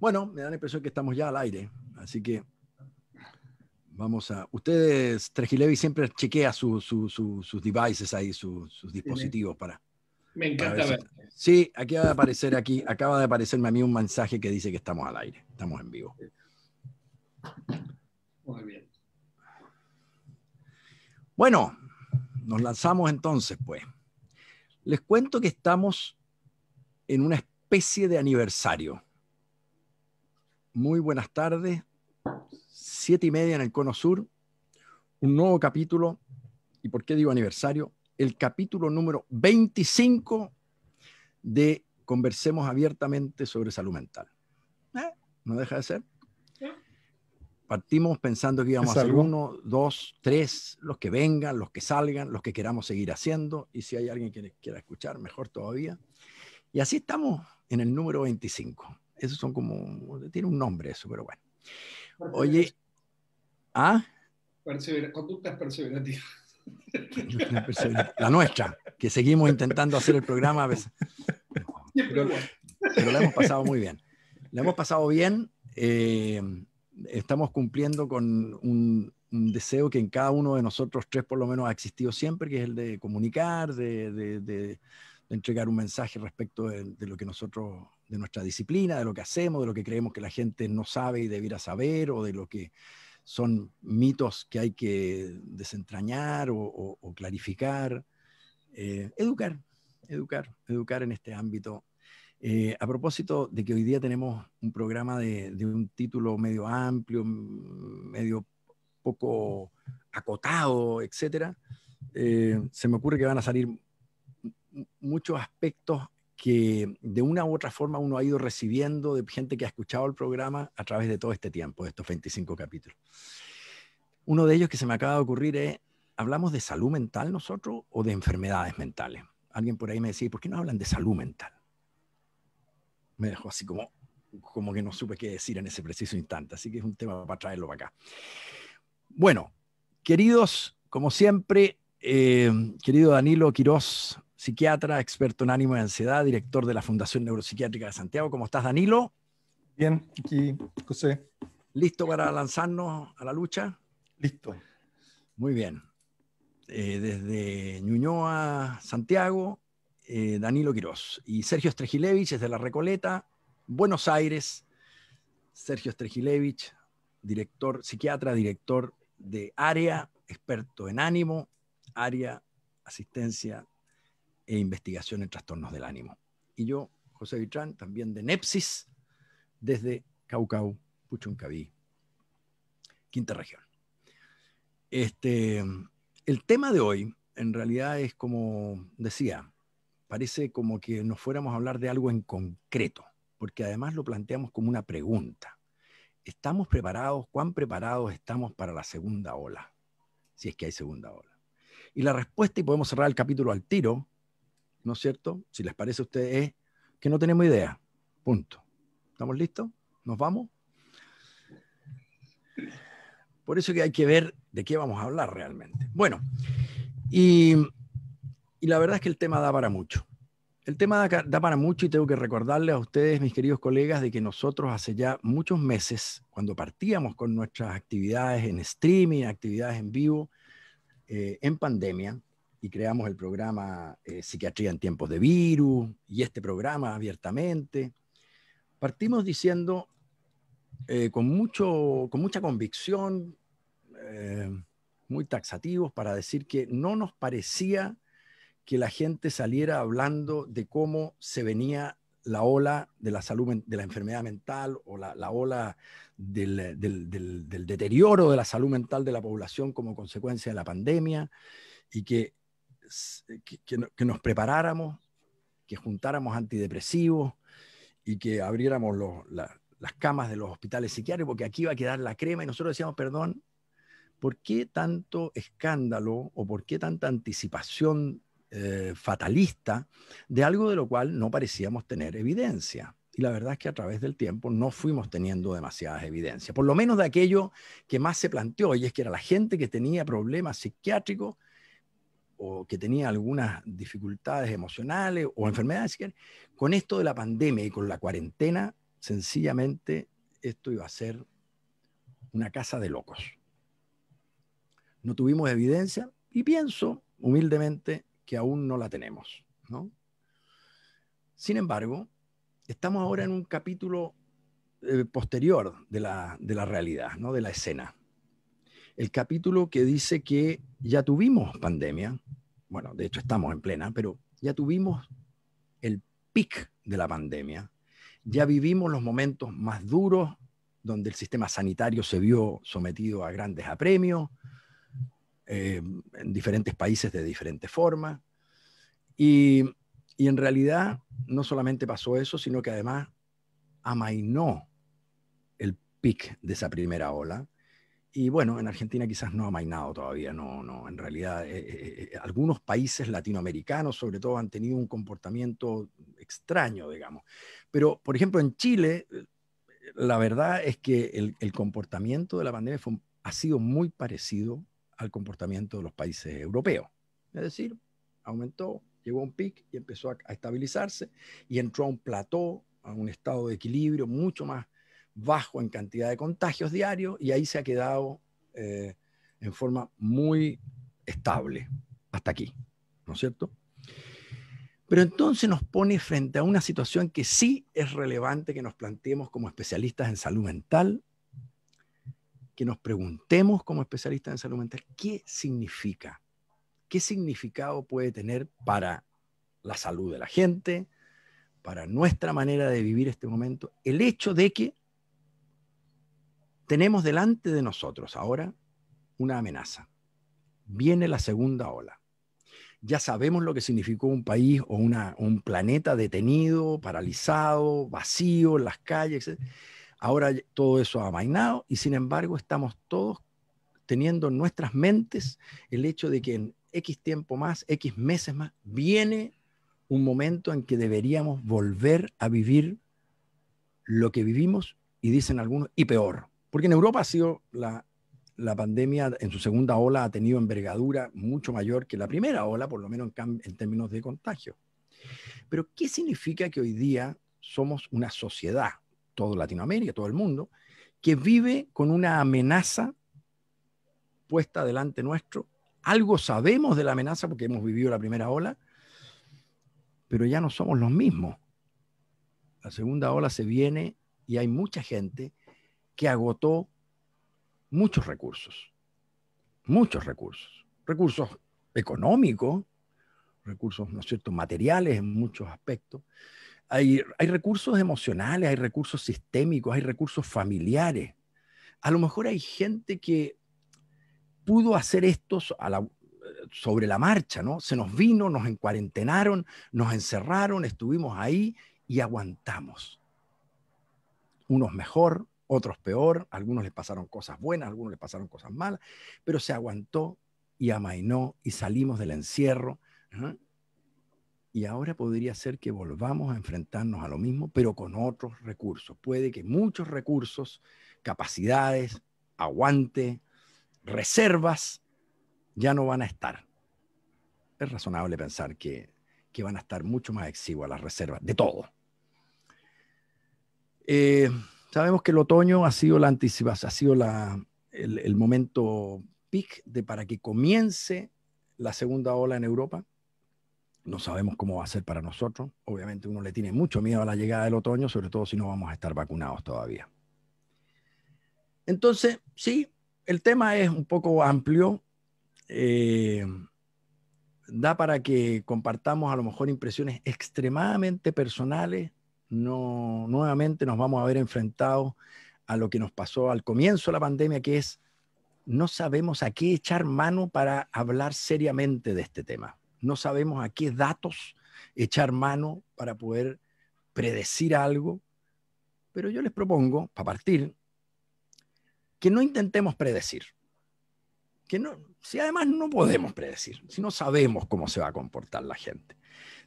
Bueno, me da la impresión que estamos ya al aire, así que vamos a... Ustedes, Trejilevi siempre chequea sus devices ahí, sus dispositivos para Me encanta ver ver. Sí, acaba de aparecerme a mí un mensaje que dice que estamos al aire, estamos en vivo. Muy bien. Bueno, nos lanzamos entonces, pues. Les cuento que estamos en una especie de aniversario. Muy buenas tardes, 7:30 en el Cono Sur, un nuevo capítulo. ¿Y por qué digo aniversario? El capítulo número 25 de Conversemos Abiertamente sobre Salud Mental. No deja de ser. Partimos pensando que íbamos a hacer 1, 2, 3, los que vengan, los que salgan, los que queramos seguir haciendo, y si hay alguien que quiera escuchar, mejor todavía. Y así estamos en el número 25. Esos son como, tiene un nombre eso, pero bueno. Oye, conductas perseverativas. La nuestra, que seguimos intentando hacer el programa a veces. Pero la hemos pasado muy bien. La hemos pasado bien. Estamos cumpliendo con un deseo que en cada uno de nosotros tres por lo menos ha existido siempre, que es el de comunicar, de entregar un mensaje respecto de lo que nosotros, de nuestra disciplina, de lo que hacemos, de lo que creemos que la gente no sabe y debiera saber, o de lo que son mitos que hay que desentrañar o clarificar. Educar en este ámbito. A propósito de que hoy día tenemos un programa de un título medio amplio, medio poco acotado, etc., se me ocurre que van a salir muchos aspectos que de una u otra forma uno ha ido recibiendo de gente que ha escuchado el programa a través de todo este tiempo, de estos 25 capítulos. Uno de ellos que se me acaba de ocurrir es, ¿hablamos de salud mental nosotros o de enfermedades mentales? Alguien por ahí me decía, ¿por qué no hablan de salud mental? Me dejó así como que no supe qué decir en ese preciso instante. Así que es un tema para traerlo para acá. Bueno, queridos, como siempre, querido Danilo Quirós, psiquiatra, experto en ánimo y ansiedad, director de la Fundación Neuropsiquiátrica de Santiago. ¿Cómo estás, Danilo? Bien, aquí, José. ¿Listo para lanzarnos a la lucha? Listo. Muy bien. Desde Ñuñoa, Santiago, Danilo Quirós. Y Sergio Strejilevich desde La Recoleta, Buenos Aires. Sergio Strejilevich, psiquiatra, director de área, experto en ánimo, área, asistencia e investigación en trastornos del ánimo. Y yo, José Vitrán, también de Nepsis, desde Caucau, Puchuncaví, quinta región. El tema de hoy, en realidad, es como decía, parece como que nos fuéramos a hablar de algo en concreto, porque además lo planteamos como una pregunta. ¿Estamos preparados? ¿Cuán preparados estamos para la segunda ola? Si es que hay segunda ola. Y la respuesta, y podemos cerrar el capítulo al tiro, ¿no es cierto? Si les parece a ustedes, es que no tenemos idea. Punto. ¿Estamos listos? ¿Nos vamos? Por eso que hay que ver de qué vamos a hablar realmente. Bueno, y la verdad es que el tema da para mucho. El tema da para mucho y tengo que recordarles a ustedes, mis queridos colegas, de que nosotros hace ya muchos meses, cuando partíamos con nuestras actividades en streaming, actividades en vivo, en pandemia, y creamos el programa Psiquiatría en tiempos de virus, y este programa abiertamente, partimos diciendo con mucha convicción, muy taxativos, para decir que no nos parecía que la gente saliera hablando de cómo se venía la ola de la salud, de la enfermedad mental, o la ola del deterioro de la salud mental de la población como consecuencia de la pandemia, y que nos preparáramos, que juntáramos antidepresivos y que abriéramos las camas de los hospitales psiquiátricos, porque aquí iba a quedar la crema. Y nosotros decíamos, perdón, ¿por qué tanto escándalo o por qué tanta anticipación fatalista de algo de lo cual no parecíamos tener evidencia? Y la verdad es que a través del tiempo no fuimos teniendo demasiadas evidencias, por lo menos de aquello que más se planteó, y es que era la gente que tenía problemas psiquiátricos o que tenía algunas dificultades emocionales o enfermedades psiquiátricas. Con esto de la pandemia y con la cuarentena sencillamente esto iba a ser una casa de locos. No tuvimos evidencia y pienso humildemente que aún no la tenemos, ¿no? Sin embargo, estamos ahora en un capítulo posterior de la realidad, ¿no? De la escena. El capítulo que dice que ya tuvimos pandemia, bueno, de hecho estamos en plena, pero ya tuvimos el pic de la pandemia, ya vivimos los momentos más duros donde el sistema sanitario se vio sometido a grandes apremios, en diferentes países de diferentes formas, y en realidad no solamente pasó eso, sino que además amainó el pic de esa primera ola. Y bueno, en Argentina quizás no ha amainado todavía, no, en realidad algunos países latinoamericanos sobre todo han tenido un comportamiento extraño, digamos. Pero, por ejemplo, en Chile, la verdad es que el comportamiento de la pandemia ha sido muy parecido al comportamiento de los países europeos. Es decir, aumentó, llegó a un pic y empezó a estabilizarse y entró a un plató, a un estado de equilibrio mucho más bajo en cantidad de contagios diarios y ahí se ha quedado en forma muy estable hasta aquí, ¿no es cierto? Pero entonces nos pone frente a una situación que sí es relevante que nos planteemos como especialistas en salud mental, que nos preguntemos como especialistas en salud mental qué significa, qué significado puede tener para la salud de la gente, para nuestra manera de vivir este momento, el hecho de que tenemos delante de nosotros ahora una amenaza. Viene la segunda ola. Ya sabemos lo que significó un país o un planeta detenido, paralizado, vacío en las calles, etc. Ahora todo eso ha amainado y sin embargo estamos todos teniendo en nuestras mentes el hecho de que en X tiempo más, X meses más, viene un momento en que deberíamos volver a vivir lo que vivimos y dicen algunos, y peor. Porque en Europa ha sido la pandemia en su segunda ola ha tenido envergadura mucho mayor que la primera ola, por lo menos en términos de contagio. Pero ¿qué significa que hoy día somos una sociedad, todo Latinoamérica, todo el mundo, que vive con una amenaza puesta delante nuestro? Algo sabemos de la amenaza porque hemos vivido la primera ola, pero ya no somos los mismos. La segunda ola se viene y hay mucha gente que agotó muchos recursos, recursos económicos, recursos, ¿no es cierto?, materiales en muchos aspectos. Hay recursos emocionales, hay recursos sistémicos, hay recursos familiares. A lo mejor hay gente que pudo hacer esto sobre la marcha, ¿no? Se nos vino, nos encuarentenaron, nos encerraron, estuvimos ahí y aguantamos. Unos mejor, otros peor, a algunos les pasaron cosas buenas, a algunos les pasaron cosas malas, pero se aguantó y amainó y salimos del encierro. ¿No? Y ahora podría ser que volvamos a enfrentarnos a lo mismo, pero con otros recursos. Puede que muchos recursos, capacidades, aguante, reservas, ya no van a estar. Es razonable pensar que van a estar mucho más exiguas las reservas, de todo. Sabemos que el otoño ha sido la anticipación, ha sido el momento peak para que comience la segunda ola en Europa. No sabemos cómo va a ser para nosotros. Obviamente uno le tiene mucho miedo a la llegada del otoño, sobre todo si no vamos a estar vacunados todavía. Entonces, sí, el tema es un poco amplio. Da para que compartamos a lo mejor impresiones extremadamente personales. No, nuevamente nos vamos a ver enfrentados a lo que nos pasó al comienzo de la pandemia, que es no sabemos a qué echar mano para hablar seriamente de este tema. No sabemos a qué datos echar mano para poder predecir algo, pero yo les propongo, para partir, que no intentemos predecir. Que no, si además no podemos predecir, si no sabemos cómo se va a comportar la gente,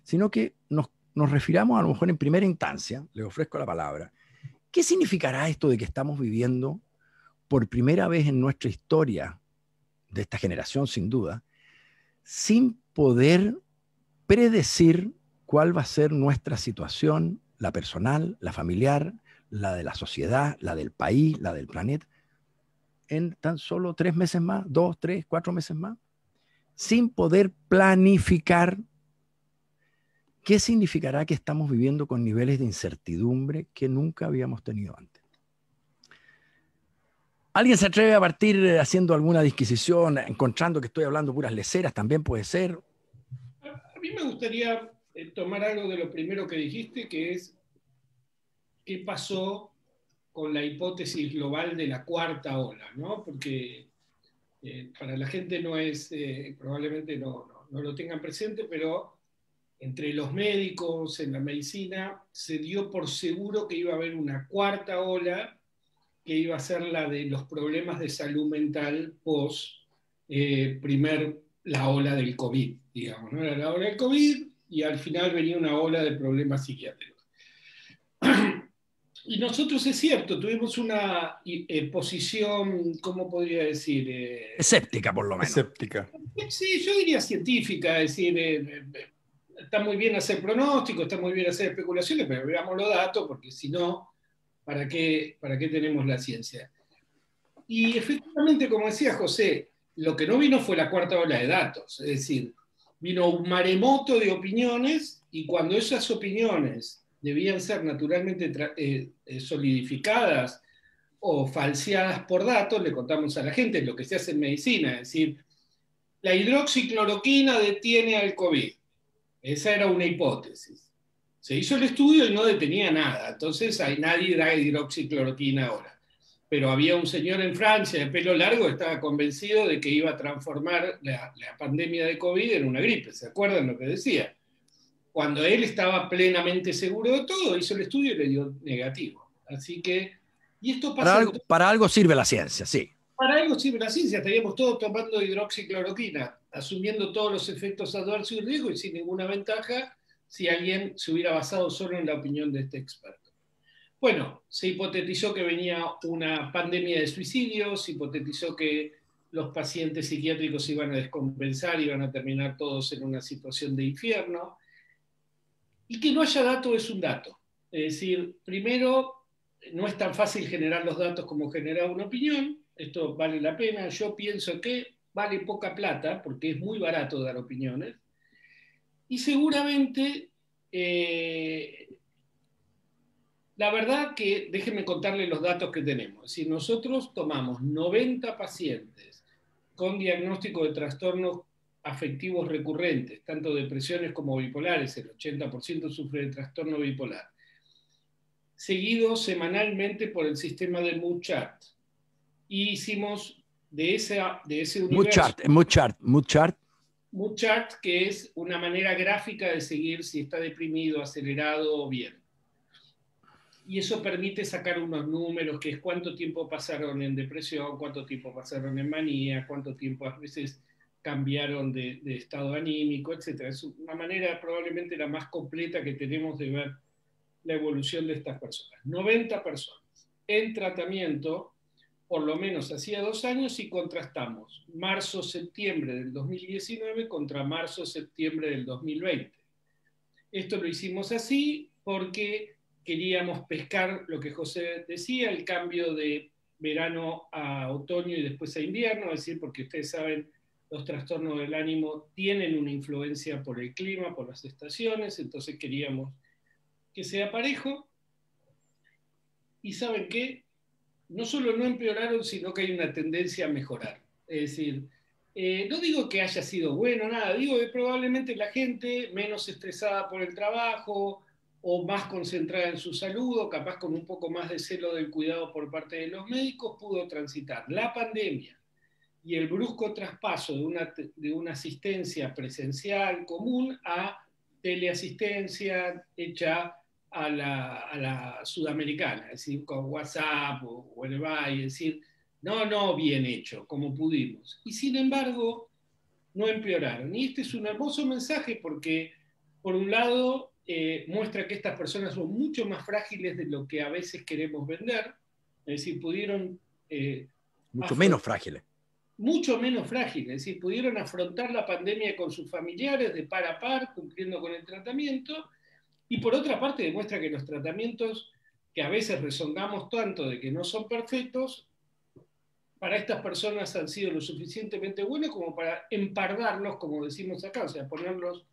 sino que nos refiramos a lo mejor en primera instancia, les ofrezco la palabra, ¿qué significará esto de que estamos viviendo por primera vez en nuestra historia, de esta generación sin duda, sin poder predecir cuál va a ser nuestra situación, la personal, la familiar, la de la sociedad, la del país, la del planeta, en tan solo 3 meses más, 2, 3, 4 meses más, sin poder planificar. ¿Qué significará que estamos viviendo con niveles de incertidumbre que nunca habíamos tenido antes? ¿Alguien se atreve a partir haciendo alguna disquisición, encontrando que estoy hablando puras leceras? También puede ser. A mí me gustaría tomar algo de lo primero que dijiste, que es qué pasó con la hipótesis global de la cuarta ola, ¿no? Porque para la gente no es, probablemente no lo tengan presente, pero entre los médicos, en la medicina, se dio por seguro que iba a haber una cuarta ola, que iba a ser la de los problemas de salud mental post la ola del COVID, digamos, ¿no? Era la ola del COVID y al final venía una ola de problemas psiquiátricos. Y nosotros, es cierto, tuvimos una posición, ¿cómo podría decir? Escéptica, por lo menos. Escéptica. Sí, yo diría científica, es decir, está muy bien hacer pronósticos, está muy bien hacer especulaciones, pero veamos los datos, porque si no, ¿para qué tenemos la ciencia? Y efectivamente, como decía José, lo que no vino fue la cuarta ola de datos, es decir, vino un maremoto de opiniones y cuando esas opiniones debían ser naturalmente solidificadas o falseadas por datos, le contamos a la gente lo que se hace en medicina, es decir, la hidroxicloroquina detiene al COVID. Esa era una hipótesis. Se hizo el estudio y no detenía nada, entonces nadie da hidroxicloroquina ahora. Pero había un señor en Francia de pelo largo que estaba convencido de que iba a transformar la pandemia de COVID en una gripe. ¿Se acuerdan lo que decía? Cuando él estaba plenamente seguro de todo, hizo el estudio y le dio negativo. Así que, y esto pasa... Para algo sirve la ciencia, sí. Para algo sirve la ciencia, estaríamos todos tomando hidroxicloroquina, asumiendo todos los efectos adversos y riesgos y sin ninguna ventaja si alguien se hubiera basado solo en la opinión de este experto. Bueno, se hipotetizó que venía una pandemia de suicidios, se hipotetizó que los pacientes psiquiátricos se iban a descompensar, iban a terminar todos en una situación de infierno. Y que no haya datos es un dato. Es decir, primero, no es tan fácil generar los datos como generar una opinión. Esto vale la pena. Yo pienso que vale poca plata, porque es muy barato dar opiniones. Y seguramente... la verdad que, déjenme contarle los datos que tenemos. Si nosotros tomamos 90 pacientes con diagnóstico de trastornos afectivos recurrentes, tanto depresiones como bipolares, el 80% sufre de trastorno bipolar, seguidos semanalmente por el sistema de Mood Chart. Y hicimos de ese universo... Mood Chart, que es una manera gráfica de seguir si está deprimido, acelerado o bien. Y eso permite sacar unos números, que es cuánto tiempo pasaron en depresión, cuánto tiempo pasaron en manía, cuánto tiempo a veces cambiaron de estado anímico, etc. Es una manera probablemente la más completa que tenemos de ver la evolución de estas personas. 90 personas en tratamiento, por lo menos hacía 2 años, y contrastamos marzo-septiembre del 2019 contra marzo-septiembre del 2020. Esto lo hicimos así porque queríamos pescar lo que José decía, el cambio de verano a otoño y después a invierno, es decir, porque ustedes saben, los trastornos del ánimo tienen una influencia por el clima, por las estaciones, entonces queríamos que sea parejo. Y ¿saben qué? No solo no empeoraron, sino que hay una tendencia a mejorar. Es decir, no digo que haya sido bueno, nada, digo que probablemente la gente menos estresada por el trabajo, o más concentrada en su salud, o capaz con un poco más de celo del cuidado por parte de los médicos, pudo transitar la pandemia y el brusco traspaso de una asistencia presencial común a teleasistencia hecha a la sudamericana, es decir, con WhatsApp o whatever, es decir, no bien hecho, como pudimos. Y sin embargo, no empeoraron. Y este es un hermoso mensaje porque, por un lado, muestra que estas personas son mucho más frágiles de lo que a veces queremos vender, es decir, pudieron... mucho menos frágiles. Mucho menos frágiles, es decir, pudieron afrontar la pandemia con sus familiares de par a par, cumpliendo con el tratamiento, y por otra parte demuestra que los tratamientos que a veces rezongamos tanto de que no son perfectos, para estas personas han sido lo suficientemente buenos como para empardarlos, como decimos acá, o sea, ponerlos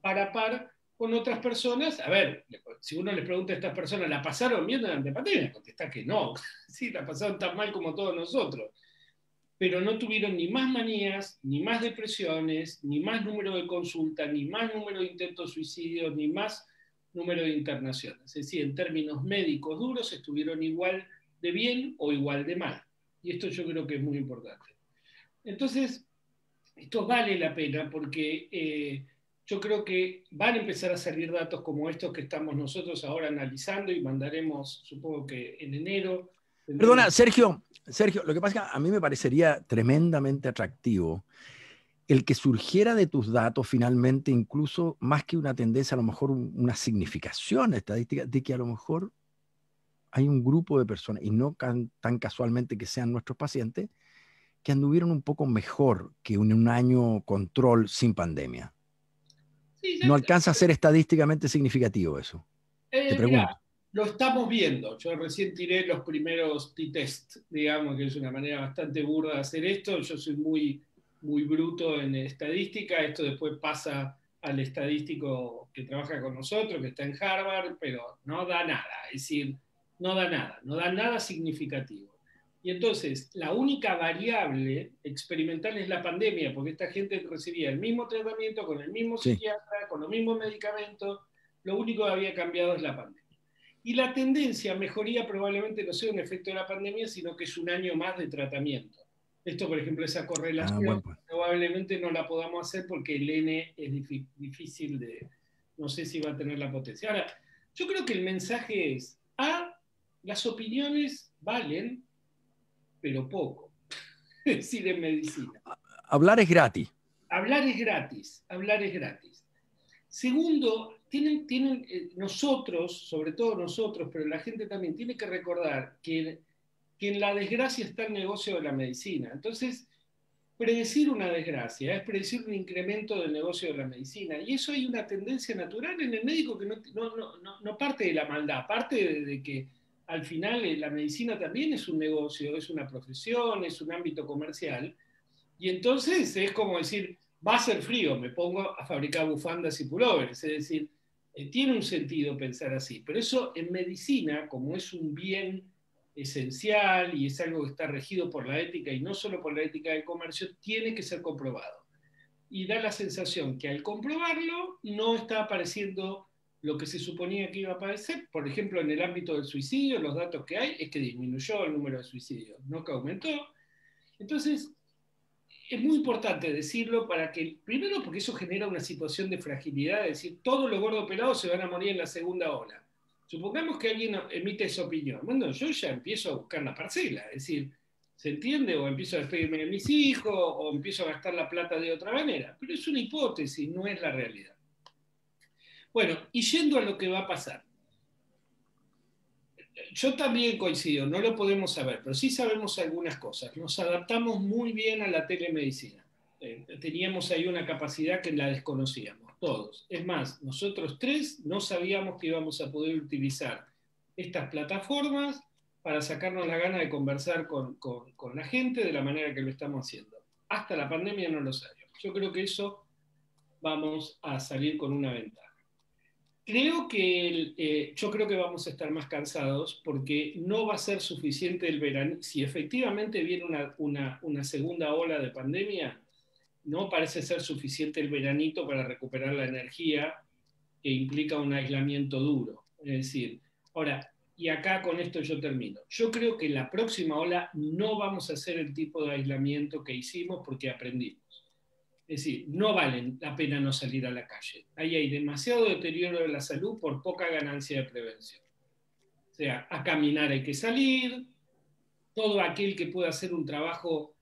par con otras personas. A ver, si uno les pregunta a estas personas, ¿la pasaron bien durante la pandemia? Contesta que no, sí, la pasaron tan mal como todos nosotros, pero no tuvieron ni más manías, ni más depresiones, ni más número de consultas, ni más número de intentos de suicidio, ni más número de internaciones. Es decir, en términos médicos duros estuvieron igual de bien o igual de mal. Y esto yo creo que es muy importante. Entonces, esto vale la pena porque yo creo que van a empezar a salir datos como estos que estamos nosotros ahora analizando y mandaremos, supongo que en enero. Perdona, Sergio, lo que pasa es que a mí me parecería tremendamente atractivo el que surgiera de tus datos finalmente, incluso más que una tendencia, a lo mejor una significación estadística, de que a lo mejor hay un grupo de personas, y no tan casualmente que sean nuestros pacientes, que anduvieron un poco mejor que en un año control sin pandemia. Sí, No alcanza a ser estadísticamente significativo eso. Te pregunto. Mirá, lo estamos viendo. Yo recién tiré los primeros t-test, digamos, que es una manera bastante burda de hacer esto. Yo soy muy, muy bruto en estadística. Esto después pasa al estadístico que trabaja con nosotros, que está en Harvard, pero no da nada. Es decir, no da nada significativo. Y entonces, la única variable experimental es la pandemia, porque esta gente recibía el mismo tratamiento, con el mismo psiquiatra, con los mismos medicamentos. Lo único que había cambiado es la pandemia. Y la tendencia a mejoría probablemente no sea un efecto de la pandemia, sino que es un año más de tratamiento. Esto, por ejemplo, esa correlación probablemente no la podamos hacer porque el N es difícil de... No sé si va a tener la potencia. Ahora, yo creo que el mensaje es, las opiniones valen, pero poco. Es decir, en medicina. Hablar es gratis. Hablar es gratis. Segundo, tienen nosotros, sobre todo nosotros, pero la gente también tiene que recordar que en la desgracia está el negocio de la medicina. Entonces, predecir una desgracia es predecir un incremento del negocio de la medicina. Y eso hay una tendencia natural en el médico que no parte de la maldad, parte de que al final la medicina también es un negocio, es una profesión, es un ámbito comercial. Y entonces es como decir, va a ser frío, me pongo a fabricar bufandas y pullovers. Es decir, tiene un sentido pensar así. Pero eso en medicina, como es un bien esencial y es algo que está regido por la ética y no solo por la ética del comercio, tiene que ser comprobado. Y da la sensación que al comprobarlo no está apareciendo lo que se suponía que iba a aparecer. Por ejemplo, en el ámbito del suicidio, los datos que hay es que disminuyó el número de suicidios, no que aumentó. Entonces, es muy importante decirlo para que, primero porque eso genera una situación de fragilidad, es decir, todos los gordos pelados se van a morir en la segunda ola. Supongamos que alguien emite esa opinión. Bueno, yo ya empiezo a buscar la parcela, es decir, ¿se entiende? O empiezo a despedirme de mis hijos, o empiezo a gastar la plata de otra manera. Pero es una hipótesis, no es la realidad. Bueno, y yendo a lo que va a pasar. Yo también coincido, no lo podemos saber, pero sí sabemos algunas cosas. Nos adaptamos muy bien a la telemedicina. Teníamos ahí una capacidad que la desconocíamos, todos. Es más, nosotros tres no sabíamos que íbamos a poder utilizar estas plataformas para sacarnos la gana de conversar con la gente de la manera que lo estamos haciendo. Hasta la pandemia no lo sabíamos. Yo creo que eso vamos a salir con una ventaja. Yo creo que vamos a estar más cansados porque no va a ser suficiente el verano. Si efectivamente viene una segunda ola de pandemia, no parece ser suficiente el veranito para recuperar la energía que implica un aislamiento duro. Es decir, ahora, y acá con esto yo termino. Yo creo que en la próxima ola no vamos a hacer el tipo de aislamiento que hicimos porque aprendimos. Es decir, no vale la pena no salir a la calle. Ahí hay demasiado deterioro de la salud por poca ganancia de prevención. O sea, a caminar hay que salir, todo aquel que pueda hacer un trabajo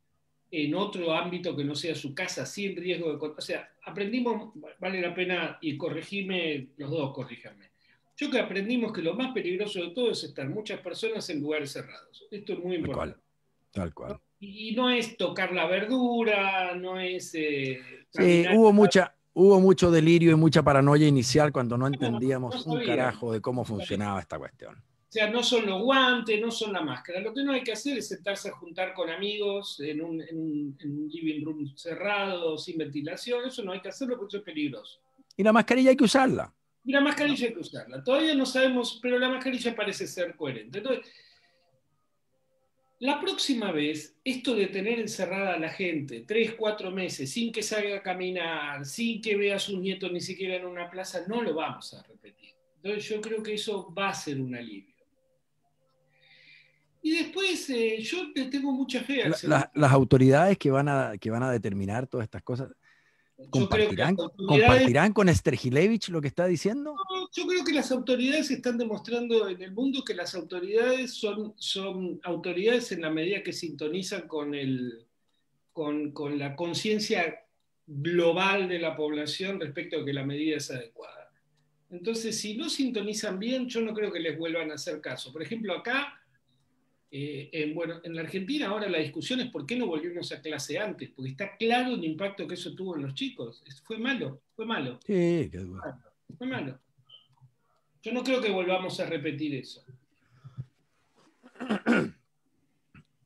en otro ámbito que no sea su casa, sin riesgo de... O sea, aprendimos, vale la pena, y corregime, los dos corríjanme. Yo que aprendimos que lo más peligroso de todo es estar muchas personas en lugares cerrados. Esto es muy importante. Tal cual. Y no es tocar la verdura, no es... sí, hubo mucho delirio y mucha paranoia inicial cuando no entendíamos un carajo de cómo funcionaba esta cuestión. O sea, no son los guantes, no son la máscara. Lo que no hay que hacer es sentarse a juntar con amigos en un living room cerrado, sin ventilación. Eso no hay que hacerlo porque eso es peligroso. Y la mascarilla hay que usarla. Y la mascarilla hay que usarla. Todavía no sabemos, pero la mascarilla parece ser coherente. Entonces, la próxima vez, esto de tener encerrada a la gente 3, 4 meses sin que salga a caminar, sin que vea a sus nietos ni siquiera en una plaza, no lo vamos a repetir. Entonces yo creo que eso va a ser un alivio. Y después, yo le tengo mucha fe al Las autoridades que van a determinar todas estas cosas, ¿compartirán con Stergilevich lo que está diciendo? No, yo creo que las autoridades están demostrando en el mundo que las autoridades son autoridades en la medida que sintonizan con la conciencia global de la población respecto a que la medida es adecuada. Entonces, si no sintonizan bien, yo no creo que les vuelvan a hacer caso. Por ejemplo, acá, en la Argentina ahora la discusión es por qué no volvimos a clase antes, porque está claro el impacto que eso tuvo en los chicos. Fue malo. Sí, qué duro. Fue malo. Yo no creo que volvamos a repetir eso.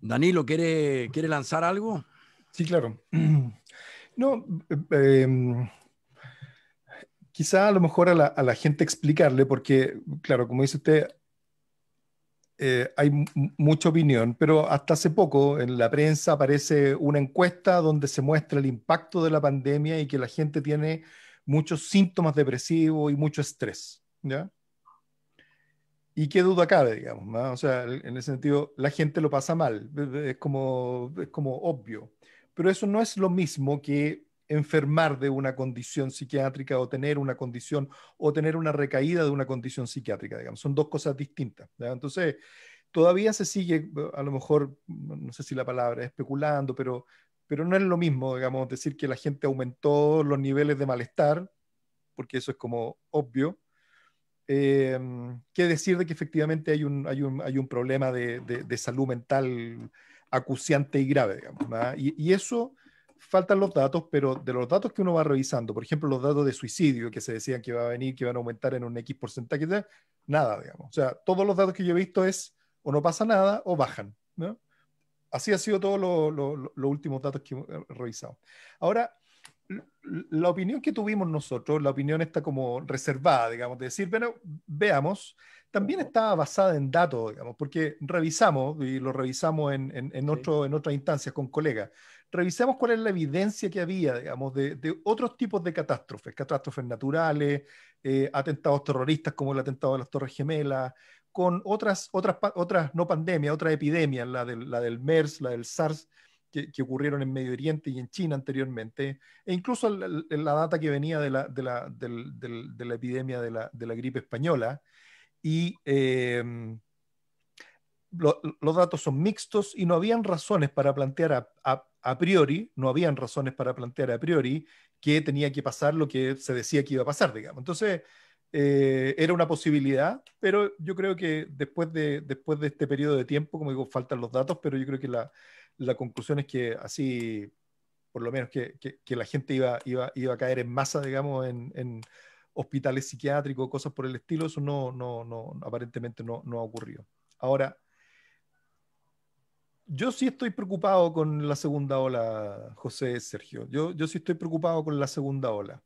Danilo, ¿quiere lanzar algo? Sí, claro. No, quizá a lo mejor a la gente explicarle, porque, claro, como dice usted, hay mucha opinión, pero hasta hace poco en la prensa aparece una encuesta donde se muestra el impacto de la pandemia y que la gente tiene muchos síntomas depresivos y mucho estrés, ¿ya? Y qué duda cabe, digamos, ¿no? O sea, en ese sentido, la gente lo pasa mal, es como obvio. Pero eso no es lo mismo que enfermar de una condición psiquiátrica o tener una condición o tener una recaída de una condición psiquiátrica, digamos. Son dos cosas distintas, ¿ya? Entonces, todavía se sigue, a lo mejor, no sé si la palabra es especulando, pero no es lo mismo, digamos, decir que la gente aumentó los niveles de malestar, porque eso es como obvio, que decir de que efectivamente hay un problema de salud mental acuciante y grave, digamos, ¿verdad? Y eso, faltan los datos, pero de los datos que uno va revisando, por ejemplo, los datos de suicidio que se decían que iba a venir, que iban a aumentar en un X porcentaje, nada, digamos. O sea, todos los datos que yo he visto es o no pasa nada o bajan, ¿no? Así ha sido todos los últimos datos que he revisado. Ahora, la opinión que tuvimos nosotros, la opinión está como reservada, digamos, de decir, bueno, veamos, también estaba basada en datos, digamos, porque revisamos, y lo revisamos en otras instancias con colegas, revisamos cuál es la evidencia que había, digamos, de otros tipos de catástrofes naturales, atentados terroristas como el atentado de las Torres Gemelas, con otras no pandemias, otras epidemias, la del MERS, la del SARS, que ocurrieron en Medio Oriente y en China anteriormente, e incluso la data que venía de la epidemia de la gripe española. Y los datos son mixtos y no habían razones para plantear a priori, no habían razones para plantear a priori que tenía que pasar lo que se decía que iba a pasar, digamos. Entonces, era una posibilidad, pero yo creo que después de este periodo de tiempo, como digo, faltan los datos, pero yo creo que la conclusión es que así, por lo menos que la gente iba a caer en masa, digamos, en hospitales psiquiátricos, cosas por el estilo, eso aparentemente no ha ocurrido. Ahora, yo sí estoy preocupado con la segunda ola, José, Sergio. Yo sí estoy preocupado con la segunda ola.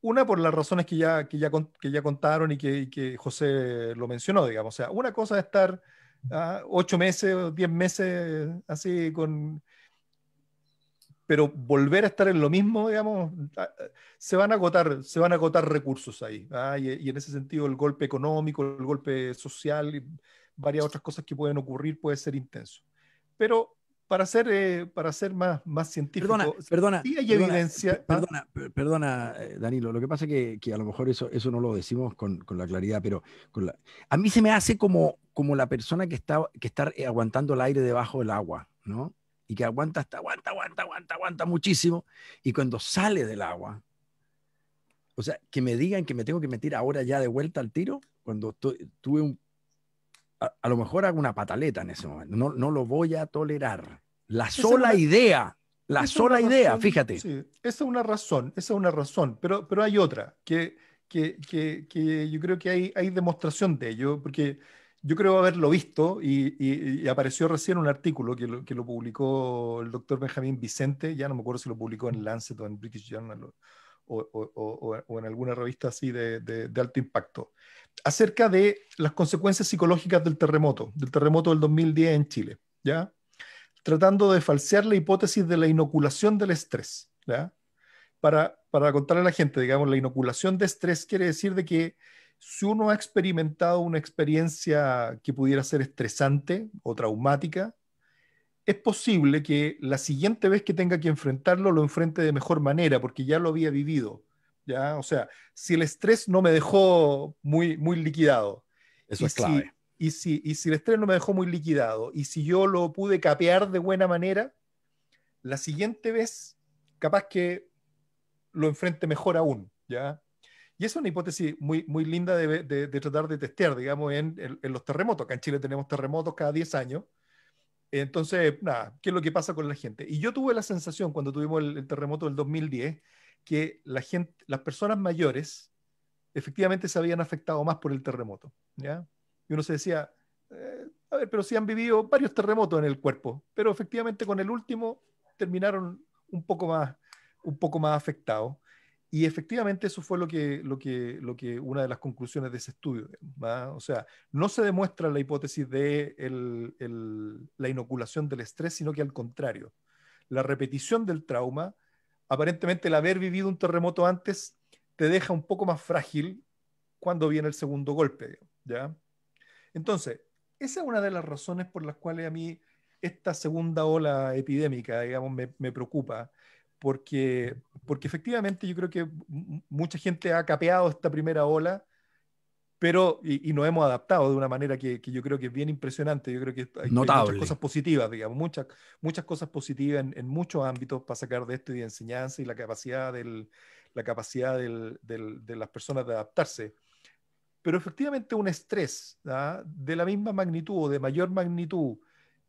Una por las razones que ya contaron y que José lo mencionó, digamos. O sea, una cosa es estar 8 meses o 10 meses así pero volver a estar en lo mismo, digamos, se van a agotar recursos ahí. Y en ese sentido el golpe económico, el golpe social y varias otras cosas que pueden ocurrir puede ser intenso. Pero para ser más científico, sí hay evidencia. Perdona, Danilo, lo que pasa es que a lo mejor eso no lo decimos con la claridad, pero a mí se me hace como la persona que está aguantando el aire debajo del agua, ¿no? Y que aguanta muchísimo, y cuando sale del agua, o sea, que me digan que me tengo que meter ahora ya de vuelta al tiro, cuando tuve a lo mejor hago una pataleta en ese momento, no lo voy a tolerar. La sola idea, fíjate. Sí, esa es una razón, pero hay otra, que que yo creo que hay demostración de ello, porque yo creo haberlo visto y apareció recién un artículo que lo publicó el doctor Benjamín Vicente, ya no me acuerdo si lo publicó en Lancet o en British Journal o en alguna revista así de alto impacto, acerca de las consecuencias psicológicas del terremoto del 2010 en Chile, ¿ya? Tratando de falsear la hipótesis de la inoculación del estrés, ¿ya? Para contarle a la gente, digamos, la inoculación de estrés quiere decir de que si uno ha experimentado una experiencia que pudiera ser estresante o traumática, es posible que la siguiente vez que tenga que enfrentarlo lo enfrente de mejor manera, porque ya lo había vivido, ¿ya? O sea, si el estrés no me dejó muy liquidado, Eso y es clave. si el estrés no me dejó muy liquidado, y si yo lo pude capear de buena manera, la siguiente vez, capaz que lo enfrente mejor aún, ¿ya? Y esa es una hipótesis muy linda de tratar de testear, digamos, en los terremotos. Acá en Chile tenemos terremotos cada 10 años. Entonces, nada, ¿qué es lo que pasa con la gente? Y yo tuve la sensación cuando tuvimos el terremoto del 2010 que las personas mayores efectivamente se habían afectado más por el terremoto, ¿ya? Y uno se decía, a ver, pero sí han vivido varios terremotos en el cuerpo, pero efectivamente con el último terminaron un poco más afectados. Y efectivamente eso fue una de las conclusiones de ese estudio, ¿va? O sea, no se demuestra la hipótesis de la inoculación del estrés, sino que al contrario, la repetición del trauma, aparentemente el haber vivido un terremoto antes, te deja un poco más frágil cuando viene el segundo golpe, ¿ya? Entonces, esa es una de las razones por las cuales a mí esta segunda ola epidémica, digamos, me preocupa, porque efectivamente yo creo que mucha gente ha capeado esta primera ola, pero y nos hemos adaptado de una manera que yo creo que es bien impresionante. Yo creo que hay muchas Notable. cosas positivas, digamos, muchas cosas positivas en muchos ámbitos para sacar de esto y de enseñanza y la capacidad de las personas de adaptarse. Pero efectivamente un estrés, ¿ah?, de la misma magnitud o de mayor magnitud,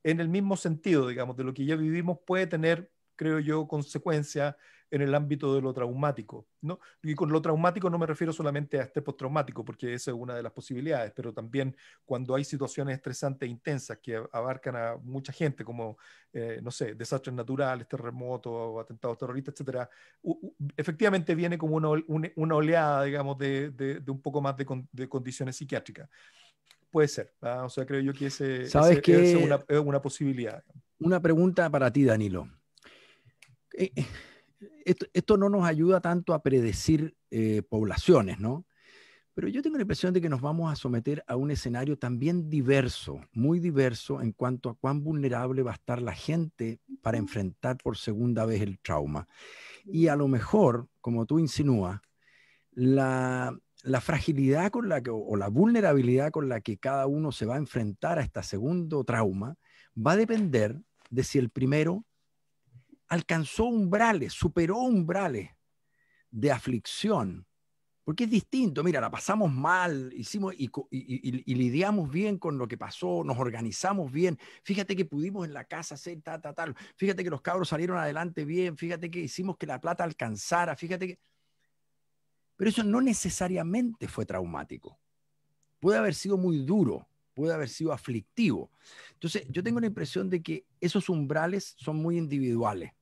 en el mismo sentido, digamos, de lo que ya vivimos, puede tener, creo yo, consecuencias en el ámbito de lo traumático, ¿no? Y con lo traumático no me refiero solamente a estrés postraumático, porque esa es una de las posibilidades, pero también cuando hay situaciones estresantes e intensas que abarcan a mucha gente, como, no sé, desastres naturales, terremotos, atentados terroristas, etcétera, efectivamente viene como una oleada, digamos, de un poco más de condiciones psiquiátricas. Puede ser, ¿ah? O sea, creo yo que ¿Sabes esa es qué? es una posibilidad. Una pregunta para ti, Danilo. Eh, esto no nos ayuda tanto a predecir poblaciones, ¿no? Pero yo tengo la impresión de que nos vamos a someter a un escenario también diverso, muy diverso en cuanto a cuán vulnerable va a estar la gente para enfrentar por segunda vez el trauma. Y a lo mejor, como tú insinúas, la fragilidad con la que, o la vulnerabilidad con la que cada uno se va a enfrentar a este segundo trauma va a depender de si el primero alcanzó umbrales, superó umbrales de aflicción, porque es distinto. Mira, la pasamos mal, hicimos y lidiamos bien con lo que pasó, nos organizamos bien. Fíjate que pudimos en la casa hacer tal. Fíjate que los cabros salieron adelante bien. Fíjate que hicimos que la plata alcanzara. Fíjate que. Pero eso no necesariamente fue traumático. Puede haber sido muy duro, puede haber sido aflictivo. Entonces, yo tengo la impresión de que esos umbrales son muy individuales.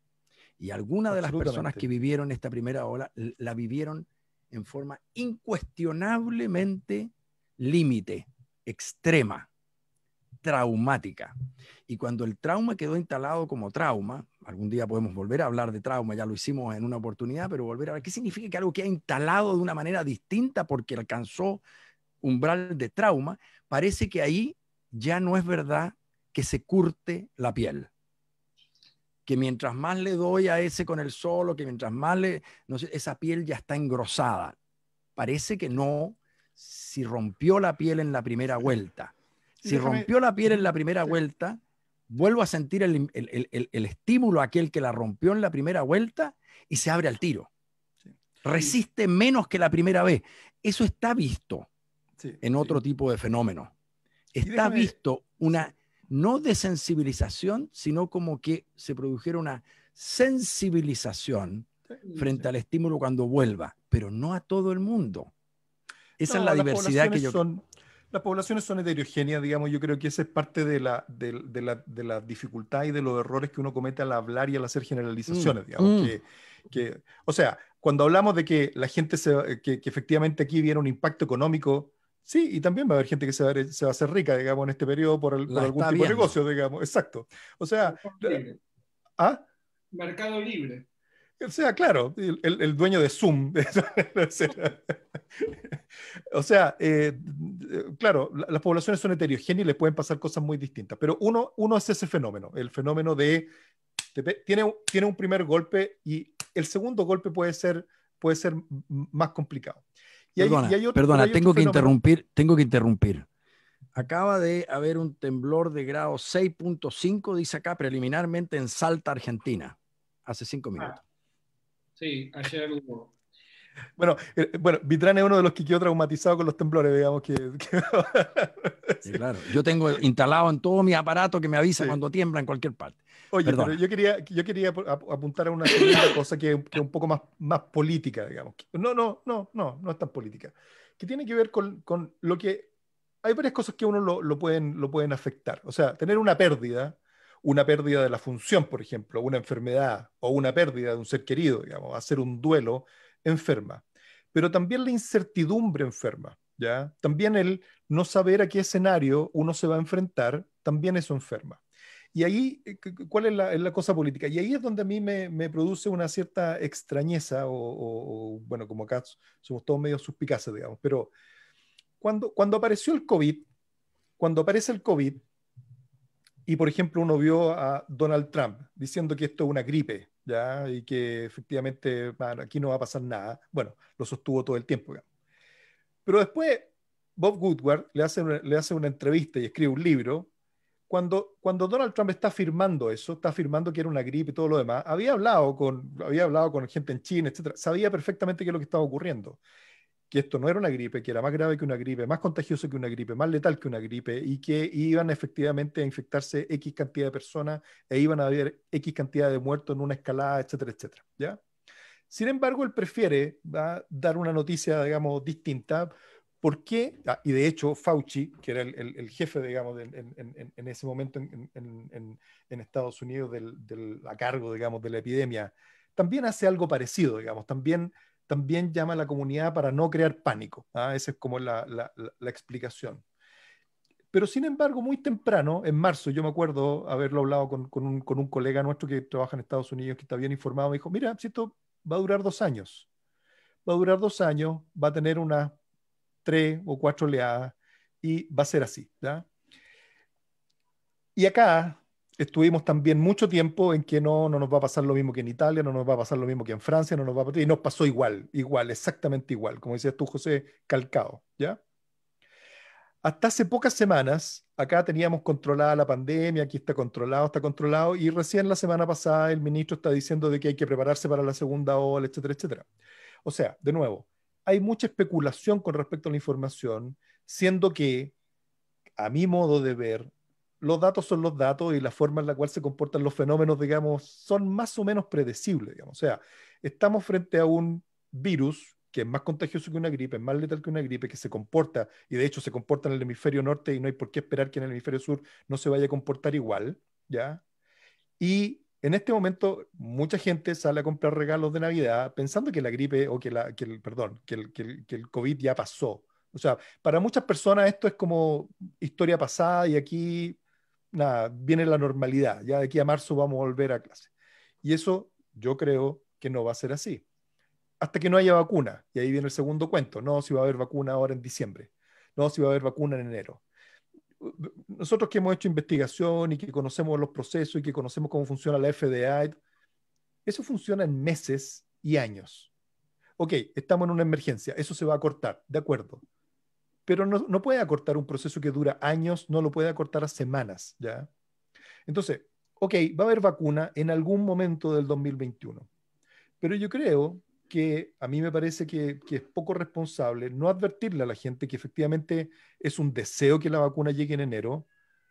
Y algunas de las personas que vivieron esta primera ola la vivieron en forma incuestionablemente límite, extrema, traumática. Y cuando el trauma quedó instalado como trauma, algún día podemos volver a hablar de trauma, ya lo hicimos en una oportunidad, pero volver a ver qué significa que algo que ha instalado de una manera distinta porque alcanzó umbral de trauma, parece que ahí ya no es verdad que se curte la piel. Que mientras más le doy a ese con el solo, que mientras más no sé, esa piel ya está engrosada. Parece que no, si rompió la piel en la primera vuelta. Si rompió la piel en la primera vuelta, vuelvo a sentir el estímulo a aquel que la rompió en la primera vuelta y se abre al tiro. Resiste menos que la primera vez. Eso está visto en otro tipo de fenómenos. Está visto una no desensibilización, sino como que se produjera una sensibilización frente al estímulo cuando vuelva, pero no a todo el mundo. Esa es No, la diversidad que yo... las poblaciones son heterogéneas, digamos. Yo creo que esa es parte de la dificultad y de los errores que uno comete al hablar y al hacer Mm, generalizaciones, digamos. mm. O sea, cuando hablamos de que la gente que efectivamente aquí viene un impacto económico, sí, y también va a haber gente que se va a hacer rica, digamos, en este periodo por La algún está tipo de viendo. negocio, digamos. Exacto. O sea, Mercado libre. ¿ah? Mercado libre. O sea, claro, el dueño de Zoom. O sea, claro, las poblaciones son heterogéneas y les pueden pasar cosas muy distintas, pero uno es ese fenómeno, el fenómeno tiene un primer golpe y el segundo golpe puede ser más complicado. Perdona, Pero perdona, hay otro fenómeno. tengo que interrumpir. Acaba de haber un temblor de grado 6.5, dice acá, preliminarmente en Salta, Argentina, hace 5 Ah, minutos. sí, ayer hubo. Bueno, Vitrán es uno de los que quedó traumatizado con los temblores, digamos Sí, sí, claro. Yo tengo instalado en todo mi aparato que me avisa sí. cuando tiembla en cualquier parte. Oye, pero Perdona. yo quería apuntar a una segunda cosa que es un poco más política, digamos. No es tan política. Que tiene que ver con lo que... Hay varias cosas que uno lo pueden afectar. O sea, tener una pérdida de la función, por ejemplo, una enfermedad o una pérdida de un ser querido, digamos, hacer un duelo, enferma. Pero también la incertidumbre enferma, ¿ya? También el no saber a qué escenario uno se va a enfrentar, también eso enferma. Y ahí, ¿cuál es la cosa política? Y ahí es donde a mí me produce una cierta extrañeza, bueno, como acá somos todos medio suspicaces, digamos, pero cuando apareció el COVID, cuando aparece el COVID, y por ejemplo uno vio a Donald Trump diciendo que esto es una gripe, ¿ya? Y que efectivamente bueno, aquí no va a pasar nada, bueno, lo sostuvo todo el tiempo, digamos. Pero después Bob Woodward le hace una entrevista y escribe un libro. Cuando Donald Trump está afirmando eso, está afirmando que era una gripe y todo lo demás, había hablado con gente en China, etcétera, sabía perfectamente qué es lo que estaba ocurriendo, que esto no era una gripe, que era más grave que una gripe, más contagioso que una gripe, más letal que una gripe, y que iban efectivamente a infectarse X cantidad de personas e iban a haber X cantidad de muertos en una escalada, etcétera, etcétera, ¿ya? Sin embargo, él prefiere dar una noticia, digamos, distinta. ¿Por qué? Y de hecho, Fauci, que era el jefe, digamos, en ese momento en Estados Unidos a cargo, digamos, de la epidemia, también hace algo parecido, digamos, también llama a la comunidad para no crear pánico. Esa es como la explicación. Pero sin embargo, muy temprano, en marzo, yo me acuerdo haberlo hablado con un colega nuestro que trabaja en Estados Unidos, que está bien informado, me dijo, mira, si esto va a durar 2 años, va a durar 2 años, va a tener unas 3 o 4 oleadas y va a ser así, ¿ya? Y acá estuvimos también mucho tiempo en que no nos va a pasar lo mismo que en Italia, no nos va a pasar lo mismo que en Francia, no nos va a pasar, y nos pasó igual, exactamente igual, como decías tú, José, calcado, ¿ya? Hasta hace pocas semanas, acá teníamos controlada la pandemia, aquí está controlado, y recién la semana pasada el ministro está diciendo de que hay que prepararse para la segunda ola, etcétera, etcétera. O sea, de nuevo, hay mucha especulación con respecto a la información, siendo que, a mi modo de ver, los datos son los datos y la forma en la cual se comportan los fenómenos, digamos, son más o menos predecibles, digamos. O sea, estamos frente a un virus que es más contagioso que una gripe, es más letal que una gripe, que se comporta, y de hecho se comporta en el hemisferio norte y no hay por qué esperar que en el hemisferio sur no se vaya a comportar igual, ¿ya? Y en este momento mucha gente sale a comprar regalos de Navidad pensando que la gripe o perdón, que el COVID ya pasó. O sea, para muchas personas esto es como historia pasada y aquí, nada, viene la normalidad. Ya de aquí a marzo vamos a volver a clase. Y eso yo creo que no va a ser así. Hasta que no haya vacuna. Y ahí viene el segundo cuento. No, si va a haber vacuna ahora en diciembre. No, si va a haber vacuna en enero. Nosotros que hemos hecho investigación y que conocemos los procesos y que conocemos cómo funciona la FDA, eso funciona en meses y años. Ok, estamos en una emergencia, eso se va a cortar, de acuerdo. Pero no puede acortar un proceso que dura años, no lo puede acortar a semanas, ¿ya? Entonces, ok, va a haber vacuna en algún momento del 2021. Pero yo creo que a mí me parece que es poco responsable no advertirle a la gente que efectivamente es un deseo que la vacuna llegue en enero,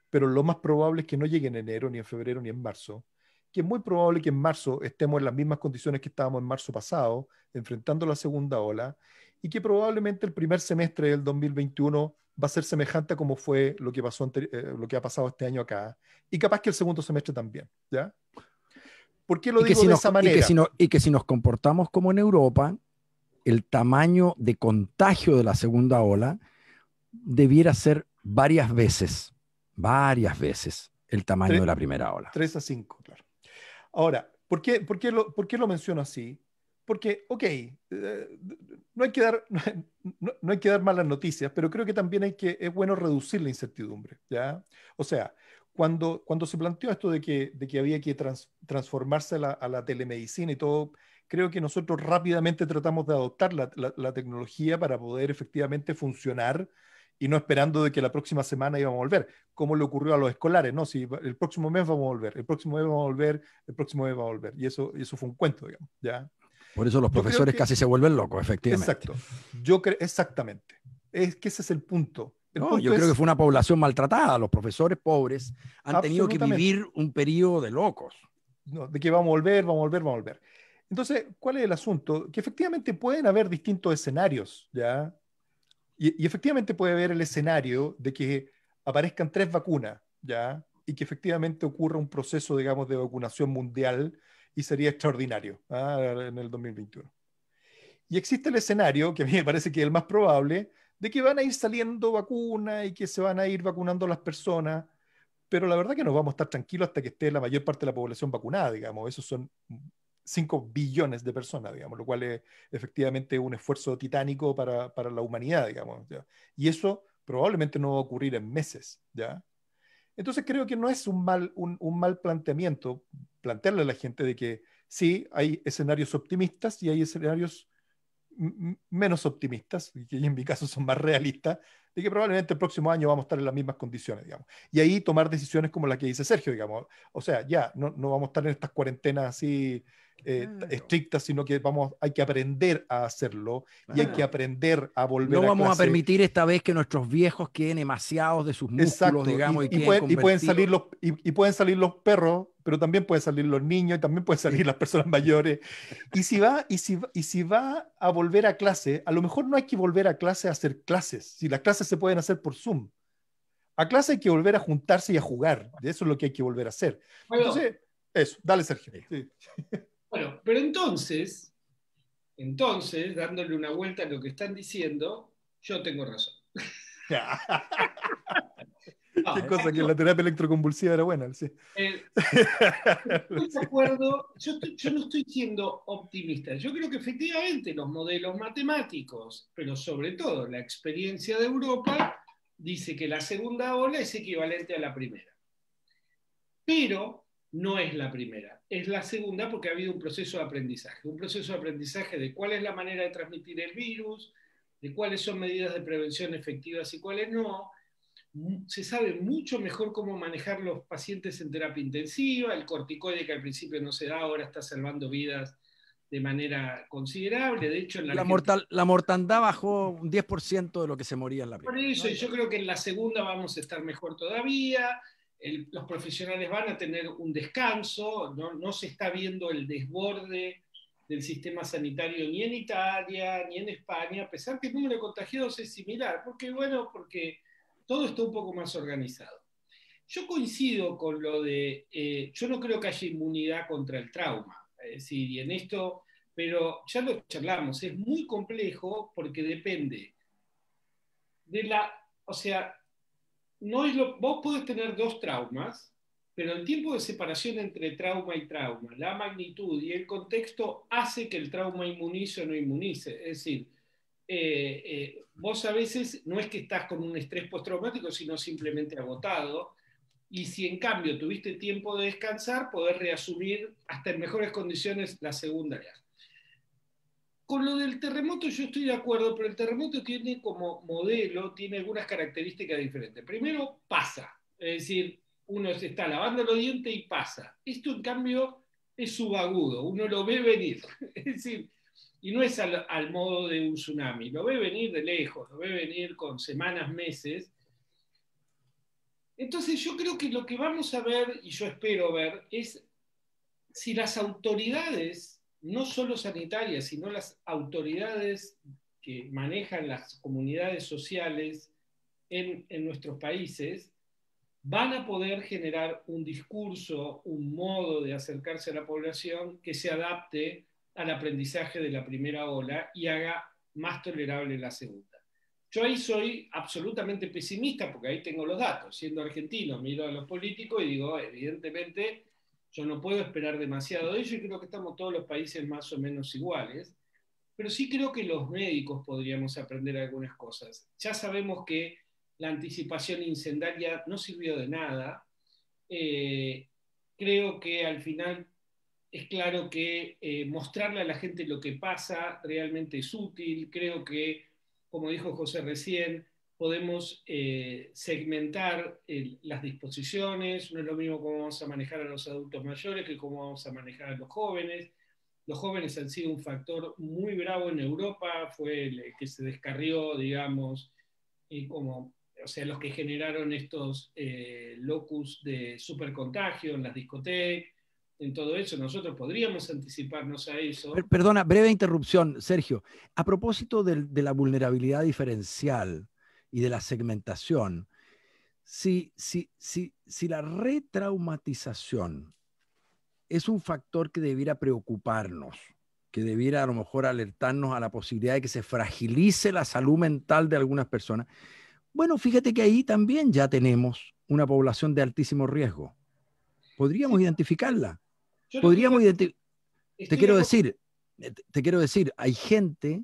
pero lo más probable es que no llegue en enero, ni en febrero, ni en marzo, que es muy probable que en marzo estemos en las mismas condiciones que estábamos en marzo pasado, enfrentando la segunda ola, y que probablemente el primer semestre del 2021 va a ser semejante a como fue lo que lo que ha pasado este año acá, y capaz que el segundo semestre también, ¿ya? ¿Por qué lo Y que, digo si de nos, esa y, que manera? si no- y que si nos comportamos como en Europa, el tamaño de contagio de la segunda ola debiera ser varias veces el tamaño de Tre- la primera ola. 3 a 5, claro. Ahora, por qué lo menciono así? Porque, ok, no hay que dar, no hay que dar malas noticias, pero creo que también es bueno reducir la incertidumbre, ¿ya? O sea, cuando se planteó esto de que había que transformarse a la telemedicina y todo, creo que nosotros rápidamente tratamos de adoptar la tecnología para poder efectivamente funcionar y no esperando de que la próxima semana íbamos a volver, como le ocurrió a los escolares, ¿no? Si el próximo mes vamos a volver, el próximo mes vamos a volver, el próximo mes vamos a volver. Y eso fue un cuento, digamos, ¿ya? Por eso los Yo creo profesores que, casi se vuelven locos, efectivamente. exacto, exactamente. Es que ese es el punto. El No, punto yo creo que es fue una población maltratada. Los profesores pobres han tenido que absolutamente, vivir un periodo de locos. ¿no? De que vamos a volver, vamos a volver, vamos a volver. Entonces, ¿cuál es el asunto? Que efectivamente pueden haber distintos escenarios, ¿ya? Y efectivamente puede haber el escenario de que aparezcan 3 vacunas, ¿ya? Y que efectivamente ocurra un proceso, digamos, de vacunación mundial y sería extraordinario, ¿ah? En el 2021. Y existe el escenario, que a mí me parece que es el más probable, de que van a ir saliendo vacunas y que se van a ir vacunando las personas, pero la verdad que nos vamos a estar tranquilos hasta que esté la mayor parte de la población vacunada, digamos. Esos son 5 billones de personas, digamos, lo cual es efectivamente un esfuerzo titánico para la humanidad, digamos, ¿ya? Y eso probablemente no va a ocurrir en meses, ¿ya? Entonces creo que no es un mal planteamiento plantearle a la gente de que sí, hay escenarios optimistas y hay escenarios menos optimistas, y que en mi caso son más realistas, de que probablemente el próximo año vamos a estar en las mismas condiciones, digamos. Y ahí tomar decisiones como la que dice Sergio, digamos. O sea, ya, no vamos a estar en estas cuarentenas así Claro, estrictas, sino que hay que aprender a hacerlo y hay que claro. aprender a volver No a vamos a clase. permitir esta vez que nuestros viejos queden emaciados de sus músculos, Exacto, digamos, y queden convertidos. y pueden salir los perros, pero también pueden salir los niños y también pueden salir las personas mayores. Y si va a volver a clase, a lo mejor no hay que volver a clase a hacer clases, si las clases se pueden hacer por Zoom. A clase hay que volver a juntarse y a jugar, de eso es lo que hay que volver a hacer. Bueno, Entonces, eso, dale Sergio. Sí. Sí. bueno, pero entonces, dándole una vuelta a lo que están diciendo, yo tengo razón. Qué No, cosa que la terapia electroconvulsiva era buena. Sí. eh, estoy de acuerdo, yo no estoy siendo optimista. Yo creo que efectivamente los modelos matemáticos, pero sobre todo la experiencia de Europa, dice que la segunda ola es equivalente a la primera. Pero no es la primera, es la segunda porque ha habido un proceso de aprendizaje de cuál es la manera de transmitir el virus, de cuáles son medidas de prevención efectivas y cuáles no. Se sabe mucho mejor cómo manejar los pacientes en terapia intensiva, el corticoide que al principio no se da, ahora está salvando vidas de manera considerable. De hecho, en la Argentina... La mortandad bajó un 10% de lo que se moría en la Por primera, eso, ¿no? y yo creo que en la segunda vamos a estar mejor todavía. Los profesionales van a tener un descanso, no se está viendo el desborde del sistema sanitario ni en Italia ni en España, a pesar que el número de contagiados es similar, porque todo está un poco más organizado. Yo coincido con lo de, yo no creo que haya inmunidad contra el trauma, es decir, y en esto, pero ya lo charlamos, es muy complejo porque depende de o sea, no es vos podés tener dos traumas, pero el tiempo de separación entre trauma y trauma, la magnitud y el contexto hace que el trauma inmunice o no inmunice. Es decir, vos a veces no es que estás con un estrés postraumático, sino simplemente agotado. Y si en cambio tuviste tiempo de descansar, podés reasumir hasta en mejores condiciones la segunda oleada. Con lo del terremoto yo estoy de acuerdo, pero el terremoto tiene como modelo, tiene algunas características diferentes. Primero, pasa, es decir, uno se está lavando los dientes y pasa. Esto, en cambio, es subagudo, uno lo ve venir. Es decir, y no es al modo de un tsunami, lo ve venir de lejos, lo ve venir con semanas, meses. Entonces yo creo que lo que vamos a ver, y yo espero ver, es si las autoridades, no solo sanitarias, sino las autoridades que manejan las comunidades sociales en nuestros países van a poder generar un discurso, un modo de acercarse a la población que se adapte al aprendizaje de la primera ola y haga más tolerable la segunda. Yo ahí soy absolutamente pesimista porque ahí tengo los datos. Siendo argentino, miro a los políticos y digo, evidentemente, yo no puedo esperar demasiado de ellos y creo que estamos todos los países más o menos iguales. Pero sí creo que los médicos podríamos aprender algunas cosas. Ya sabemos que la anticipación incendiaria no sirvió de nada. Creo que al final es claro que mostrarle a la gente lo que pasa realmente es útil. Creo que, como dijo José recién, podemos segmentar las disposiciones. No es lo mismo cómo vamos a manejar a los adultos mayores que cómo vamos a manejar a los jóvenes. Los jóvenes han sido un factor muy bravo en Europa, fue el que se descarrió, digamos, o sea, los que generaron estos locus de supercontagio en las discotecas, en todo eso. Nosotros podríamos anticiparnos a eso. Perdona, breve interrupción, Sergio. A propósito de la vulnerabilidad diferencial y de la segmentación, si la retraumatización es un factor que debiera preocuparnos, que debiera a lo mejor alertarnos a la posibilidad de que se fragilice la salud mental de algunas personas. Bueno, fíjate que ahí también ya tenemos una población de altísimo riesgo. Podríamos identificarla. Podríamos te quiero decir, hay gente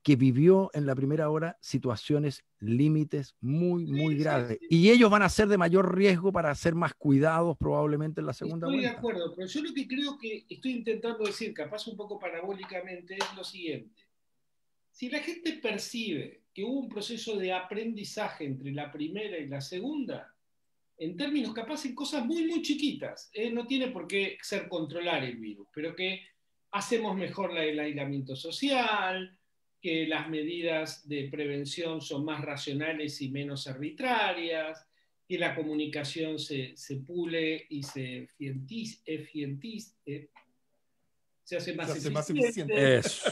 que vivió en la primera hora situaciones límites muy graves. Y ellos van a ser de mayor riesgo para ser más cuidados probablemente en la segunda vuelta. Estoy de acuerdo, pero yo lo que creo que estoy intentando decir, capaz un poco parabólicamente, es lo siguiente. Si la gente percibe que hubo un proceso de aprendizaje entre la primera y la segunda, en términos capaz en cosas muy chiquitas, no tiene por qué ser controlar el virus, pero que hacemos mejor el aislamiento social, que las medidas de prevención son más racionales y menos arbitrarias, que la comunicación se pule y se hace más eficiente. Eso.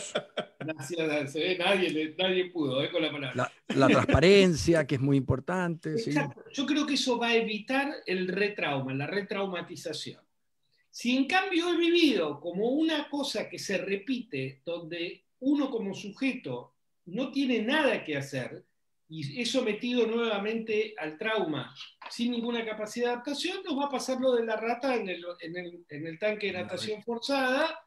Gracias, nadie pudo con la palabra. La transparencia, que es muy importante. Exacto. Sí. Yo creo que eso va a evitar el retrauma, la retraumatización. Si en cambio he vivido como una cosa que se repite, donde uno como sujeto no tiene nada que hacer y es sometido nuevamente al trauma sin ninguna capacidad de adaptación, nos va a pasar lo de la rata en el tanque de natación forzada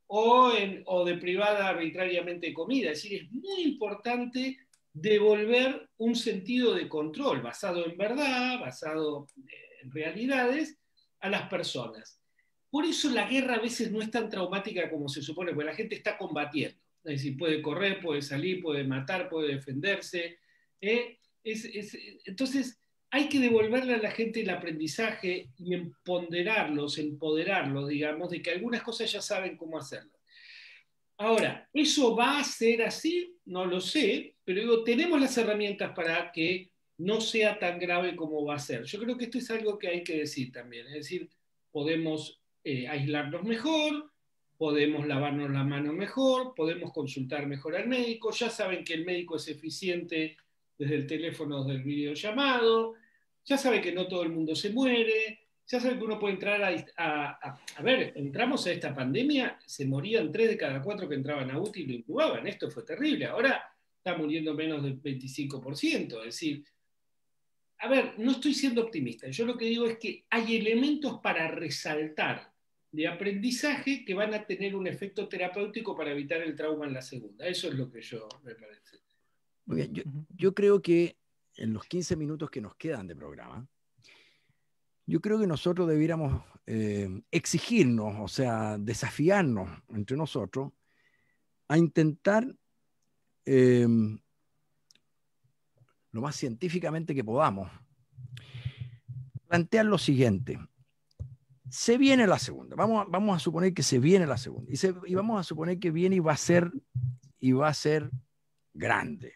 o de privada arbitrariamente de comida. Es decir, es muy importante devolver un sentido de control basado en verdad, basado en realidades, a las personas. Por eso la guerra a veces no es tan traumática como se supone, porque la gente está combatiendo. Es decir, puede correr, puede salir, puede matar, puede defenderse. Entonces, hay que devolverle a la gente el aprendizaje y empoderarlos, digamos, de que algunas cosas ya saben cómo hacerlas. Ahora, ¿eso va a ser así? No lo sé, pero digo, tenemos las herramientas para que no sea tan grave como va a ser. Yo creo que esto es algo que hay que decir también. Es decir, podemos aislarnos mejor, podemos lavarnos la mano mejor, podemos consultar mejor al médico. Ya saben que el médico es eficiente desde el teléfono del videollamado. Ya saben que no todo el mundo se muere. Ya saben que uno puede entrar a ver, entramos a esta pandemia, se morían 3 de cada 4 que entraban a UTI y lo incubaban. Esto fue terrible. Ahora está muriendo menos del 25%. Es decir, a ver, no estoy siendo optimista. Yo lo que digo es que hay elementos para resaltar de aprendizaje que van a tener un efecto terapéutico para evitar el trauma en la segunda. Eso es lo que me parece. Muy bien, yo creo que en los 15 minutos que nos quedan de programa, yo creo que nosotros debiéramos exigirnos, o sea, desafiarnos entre nosotros a intentar lo más científicamente que podamos plantear lo siguiente. Se viene la segunda. Vamos a suponer que se viene la segunda. Y vamos a suponer que viene y va a ser grande.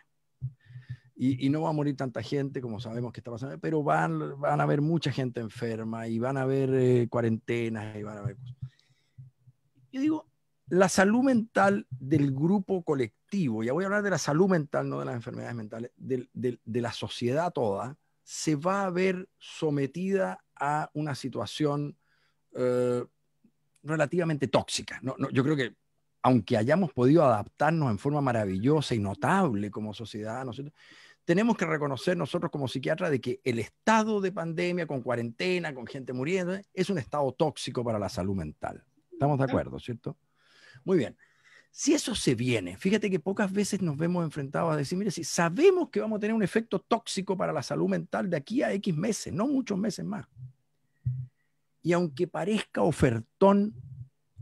Y no va a morir tanta gente como sabemos que está pasando, pero van a haber mucha gente enferma y van a haber cuarentenas y van a haber cosas. Yo digo, la salud mental del grupo colectivo colectivo, ya voy a hablar de la salud mental, no de las enfermedades mentales, de la sociedad toda, se va a ver sometida a una situación relativamente tóxica. Yo creo que aunque hayamos podido adaptarnos en forma maravillosa y notable como sociedad, nosotros tenemos que reconocer nosotros como psiquiatras de que el estado de pandemia, con cuarentena, con gente muriendo, es un estado tóxico para la salud mental. ¿Estamos de acuerdo, cierto? Muy bien. Si eso se viene, fíjate que pocas veces nos vemos enfrentados a decir, mire, si sabemos que vamos a tener un efecto tóxico para la salud mental de aquí a X meses, no muchos meses más. Y aunque parezca ofertón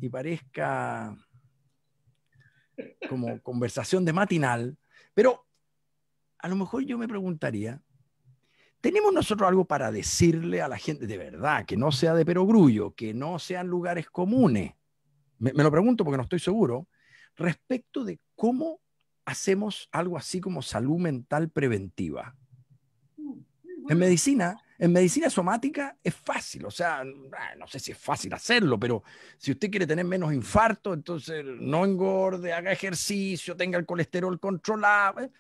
y parezca como conversación de matinal, pero a lo mejor yo me preguntaría, ¿tenemos nosotros algo para decirle a la gente de verdad, que no sea de perogrullo, que no sean lugares comunes? Me lo pregunto porque no estoy seguro, respecto de cómo hacemos algo así como salud mental preventiva. En medicina somática es fácil, o sea, no sé si es fácil hacerlo, pero si usted quiere tener menos infarto, entonces no engorde, haga ejercicio, tenga el colesterol controlado.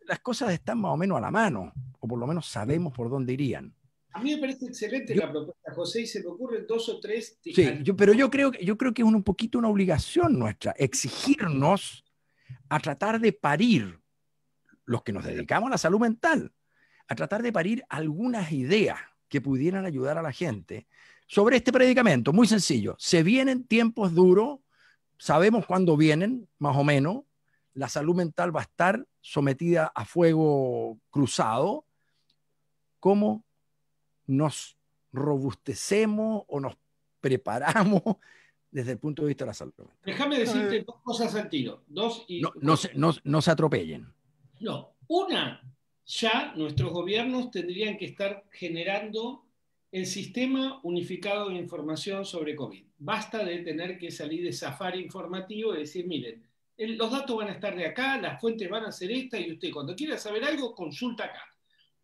Las cosas están más o menos a la mano, o por lo menos sabemos por dónde irían. A mí me parece excelente la propuesta, José, y se me ocurren 2 o 3. Sí, pero yo creo que es un poquito una obligación nuestra, exigirnos a tratar de parir, los que nos dedicamos a la salud mental, a tratar de parir algunas ideas que pudieran ayudar a la gente sobre este predicamento. Muy sencillo, se vienen tiempos duros, sabemos cuándo vienen, más o menos, la salud mental va a estar sometida a fuego cruzado. ¿Cómo nos robustecemos o nos preparamos desde el punto de vista de la salud mental? Déjame decirte 2 cosas al tiro. No se atropellen. No, una, ya nuestros gobiernos tendrían que estar generando el sistema unificado de información sobre COVID. Basta de tener que salir de safari informativo y decir, miren, los datos van a estar de acá, las fuentes van a ser estas, y usted cuando quiera saber algo, consulta acá.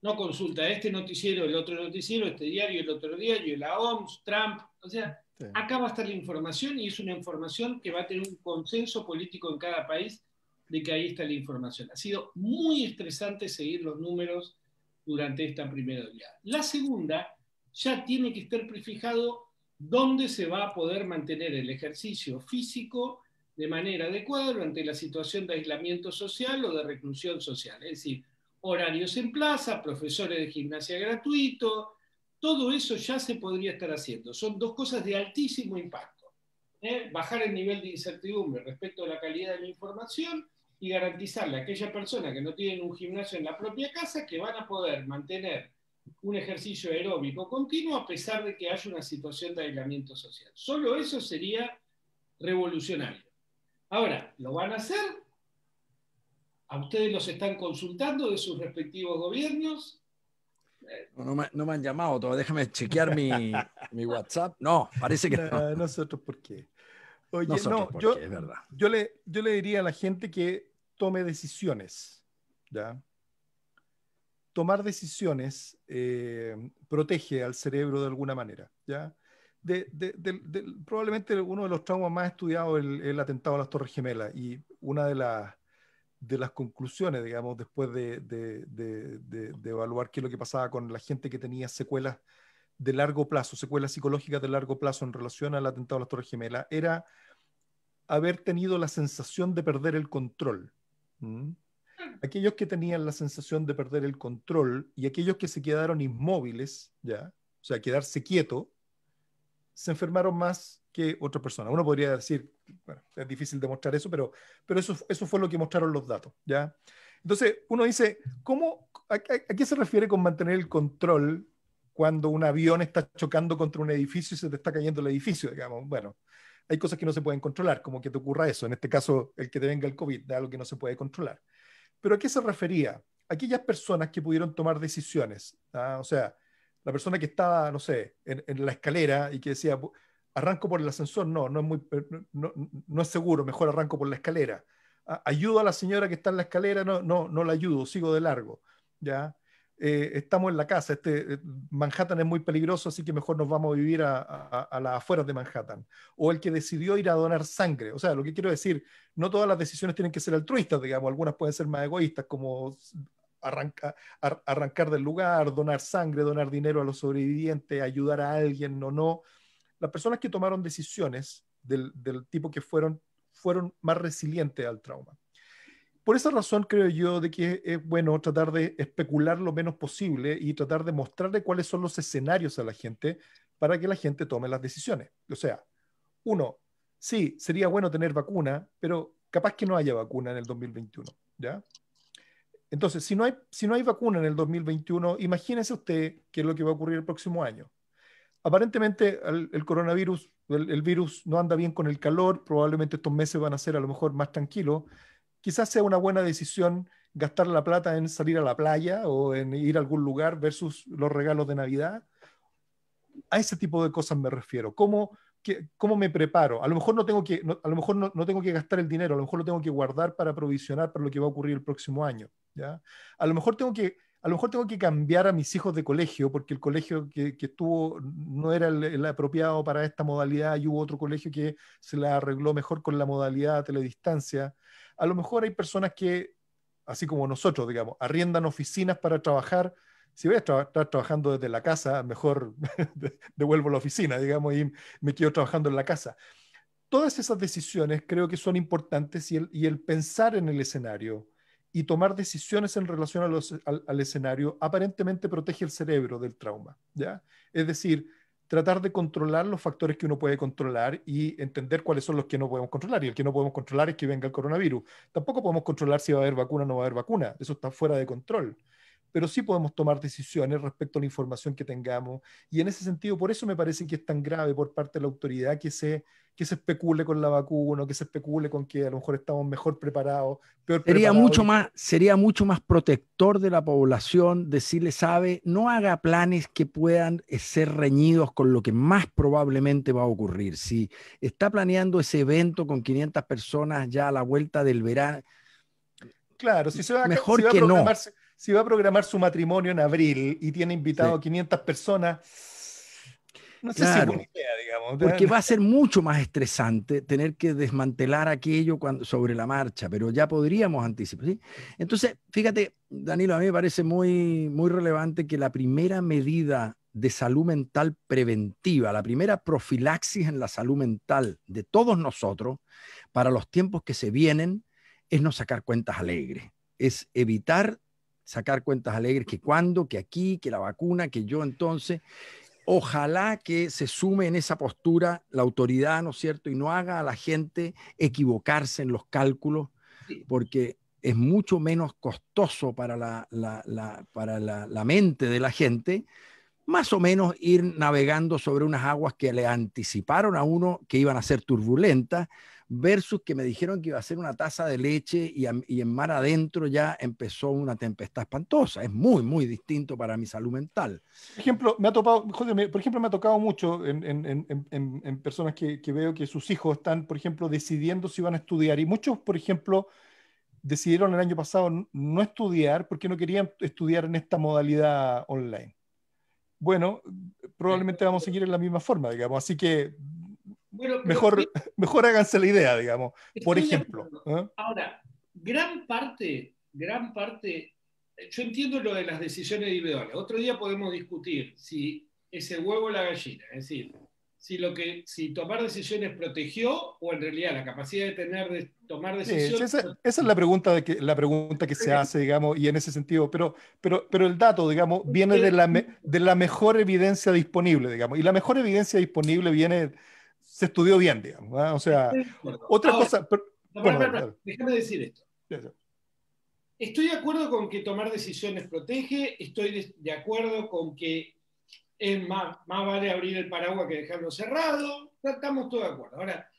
No consulta este noticiero, el otro noticiero, este diario, el otro diario, la OMS, Trump. O sea, sí, acá va a estar la información y es una información que va a tener un consenso político en cada país de que ahí está la información. Ha sido muy estresante seguir los números durante esta primera oleada. La segunda, ya tiene que estar prefijado dónde se va a poder mantener el ejercicio físico de manera adecuada durante la situación de aislamiento social o de reclusión social. Es decir, horarios en plaza, profesores de gimnasia gratuito, todo eso ya se podría estar haciendo. Son 2 cosas de altísimo impacto. Bajar el nivel de incertidumbre respecto a la calidad de la información y garantizarle a aquella persona que no tienen un gimnasio en la propia casa que van a poder mantener un ejercicio aeróbico continuo a pesar de que haya una situación de aislamiento social. Solo eso sería revolucionario. Ahora, ¿lo van a hacer? ¿A ustedes los están consultando de sus respectivos gobiernos? No me han llamado todavía. Déjame chequear mi WhatsApp. No, parece que no. Nosotros, ¿por qué? Oye, Nosotros, no, porque es verdad. Yo le diría a la gente que tome decisiones, ¿ya? Tomar decisiones protege al cerebro de alguna manera, ¿ya? Probablemente uno de los traumas más estudiados es el atentado a las Torres Gemelas, y una de las conclusiones, digamos, después de evaluar qué es lo que pasaba con la gente que tenía secuelas de largo plazo, secuelas psicológicas de largo plazo en relación al atentado a las Torres Gemelas, era haber tenido la sensación de perder el control. Aquellos que tenían la sensación de perder el control y aquellos que se quedaron inmóviles, ¿ya? O sea, quedarse quieto, se enfermaron más que otras personas. Uno podría decir, bueno, es difícil demostrar eso, pero eso fue lo que mostraron los datos, ¿ya? Entonces, uno dice, a qué se refiere con mantener el control cuando un avión está chocando contra un edificio y se te está cayendo el edificio, digamos? Bueno, hay cosas que no se pueden controlar, como que te ocurra eso. En este caso, el que te venga el COVID, de algo que no se puede controlar. ¿Pero a qué se refería? Aquellas personas que pudieron tomar decisiones, ¿ah? O sea, la persona que estaba, no sé, en la escalera y que decía, arranco por el ascensor, no es seguro, mejor arranco por la escalera. Ayudo a la señora que está en la escalera, no la ayudo, sigo de largo, ¿ya? estamos en la casa, Manhattan es muy peligroso, así que mejor nos vamos a vivir a las afueras de Manhattan. O el que decidió ir a donar sangre. O sea, lo que quiero decir, no todas las decisiones tienen que ser altruistas, digamos, algunas pueden ser más egoístas, como arrancar del lugar, donar sangre, donar dinero a los sobrevivientes, ayudar a alguien o no. Las personas que tomaron decisiones del tipo que fueron más resilientes al trauma. Por esa razón creo yo de que es bueno tratar de especular lo menos posible y tratar de mostrarle cuáles son los escenarios a la gente para que la gente tome las decisiones. O sea, uno, sí, sería bueno tener vacuna, pero capaz que no haya vacuna en el 2021, ¿ya? Entonces, si no hay vacuna en el 2021, imagínese usted qué es lo que va a ocurrir el próximo año. Aparentemente el coronavirus, el virus no anda bien con el calor, probablemente estos meses van a ser a lo mejor más tranquilos. Quizás sea una buena decisión gastar la plata en salir a la playa o en ir a algún lugar versus los regalos de Navidad. A ese tipo de cosas me refiero. ¿Cómo me preparo? A lo mejor a lo mejor no tengo que gastar el dinero, a lo mejor lo tengo que guardar para provisionar para lo que va a ocurrir el próximo año, ¿ya? A lo mejor tengo que cambiar a mis hijos de colegio porque el colegio que estuvo no era el apropiado para esta modalidad y hubo otro colegio que se la arregló mejor con la modalidad a teledistancia. A lo mejor hay personas que, así como nosotros, digamos, arriendan oficinas para trabajar. Si voy a estar trabajando desde la casa, mejor devuelvo la oficina, digamos, y me quedo trabajando en la casa. Todas esas decisiones creo que son importantes y el pensar en el escenario y tomar decisiones en relación al escenario aparentemente protege el cerebro del trauma, ¿ya? Es decir, tratar de controlar los factores que uno puede controlar y entender cuáles son los que no podemos controlar. Y el que no podemos controlar es que venga el coronavirus. Tampoco podemos controlar si va a haber vacuna o no va a haber vacuna. Eso está fuera de control, pero sí podemos tomar decisiones respecto a la información que tengamos. Y en ese sentido, por eso me parece que es tan grave por parte de la autoridad que se especule con la vacuna, que se especule con que a lo mejor estamos mejor preparados, peor preparados. Sería mucho más protector de la población decirle, sabe, no haga planes que puedan ser reñidos con lo que más probablemente va a ocurrir. Si está planeando ese evento con 500 personas ya a la vuelta del verano, claro, mejor que no. Si va a programar su matrimonio en abril y tiene invitado a 500 personas, no sé si es buena idea, digamos. Porque va a ser mucho más estresante tener que desmantelar aquello sobre la marcha, pero ya podríamos anticipar, ¿sí? Entonces, fíjate, Danilo, a mí me parece muy, muy relevante que la primera medida de salud mental preventiva, la primera profilaxis en la salud mental de todos nosotros para los tiempos que se vienen, es no sacar cuentas alegres, es evitar sacar cuentas alegres que cuando, que aquí, que la vacuna, que yo entonces. Ojalá que se sume en esa postura la autoridad, ¿no es cierto? Y no haga a la gente equivocarse en los cálculos, porque es mucho menos costoso para la mente de la gente, más o menos ir navegando sobre unas aguas que le anticiparon a uno que iban a ser turbulentas, versus que me dijeron que iba a ser una taza de leche y en mar adentro ya empezó una tempestad espantosa. Es muy, muy distinto para mi salud mental. Por ejemplo, me ha tocado mucho en personas que veo que sus hijos están, por ejemplo, decidiendo si van a estudiar. Y muchos, por ejemplo, decidieron el año pasado no estudiar porque no querían estudiar en esta modalidad online. Bueno, probablemente vamos a seguir en la misma forma, digamos. Así que bueno, mejor háganse la idea, digamos. Por ejemplo. Ahora, gran parte, yo entiendo lo de las decisiones individuales. Otro día podemos discutir si es el huevo o la gallina, es decir, si tomar decisiones protegió o en realidad la capacidad de tomar decisiones. Sí, esa es la pregunta que se hace, digamos, y en ese sentido, pero el dato, digamos, viene de la mejor evidencia disponible, digamos, y la mejor evidencia disponible se estudió bien, digamos, ¿no? O sea, otra cosa. Déjame decir esto. Estoy de acuerdo con que tomar decisiones protege, estoy de acuerdo con que es más vale abrir el paraguas que dejarlo cerrado, estamos todos de acuerdo. Ahora,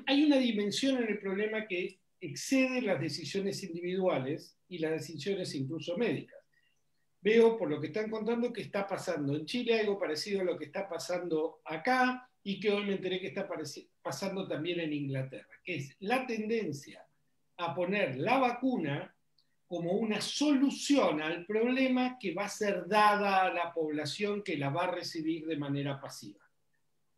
hay una dimensión en el problema que excede las decisiones individuales y las decisiones incluso médicas. Veo, por lo que están contando, que está pasando en Chile algo parecido a lo que está pasando acá y que hoy me enteré que está pasando también en Inglaterra, que es la tendencia a poner la vacuna como una solución al problema que va a ser dada a la población que la va a recibir de manera pasiva.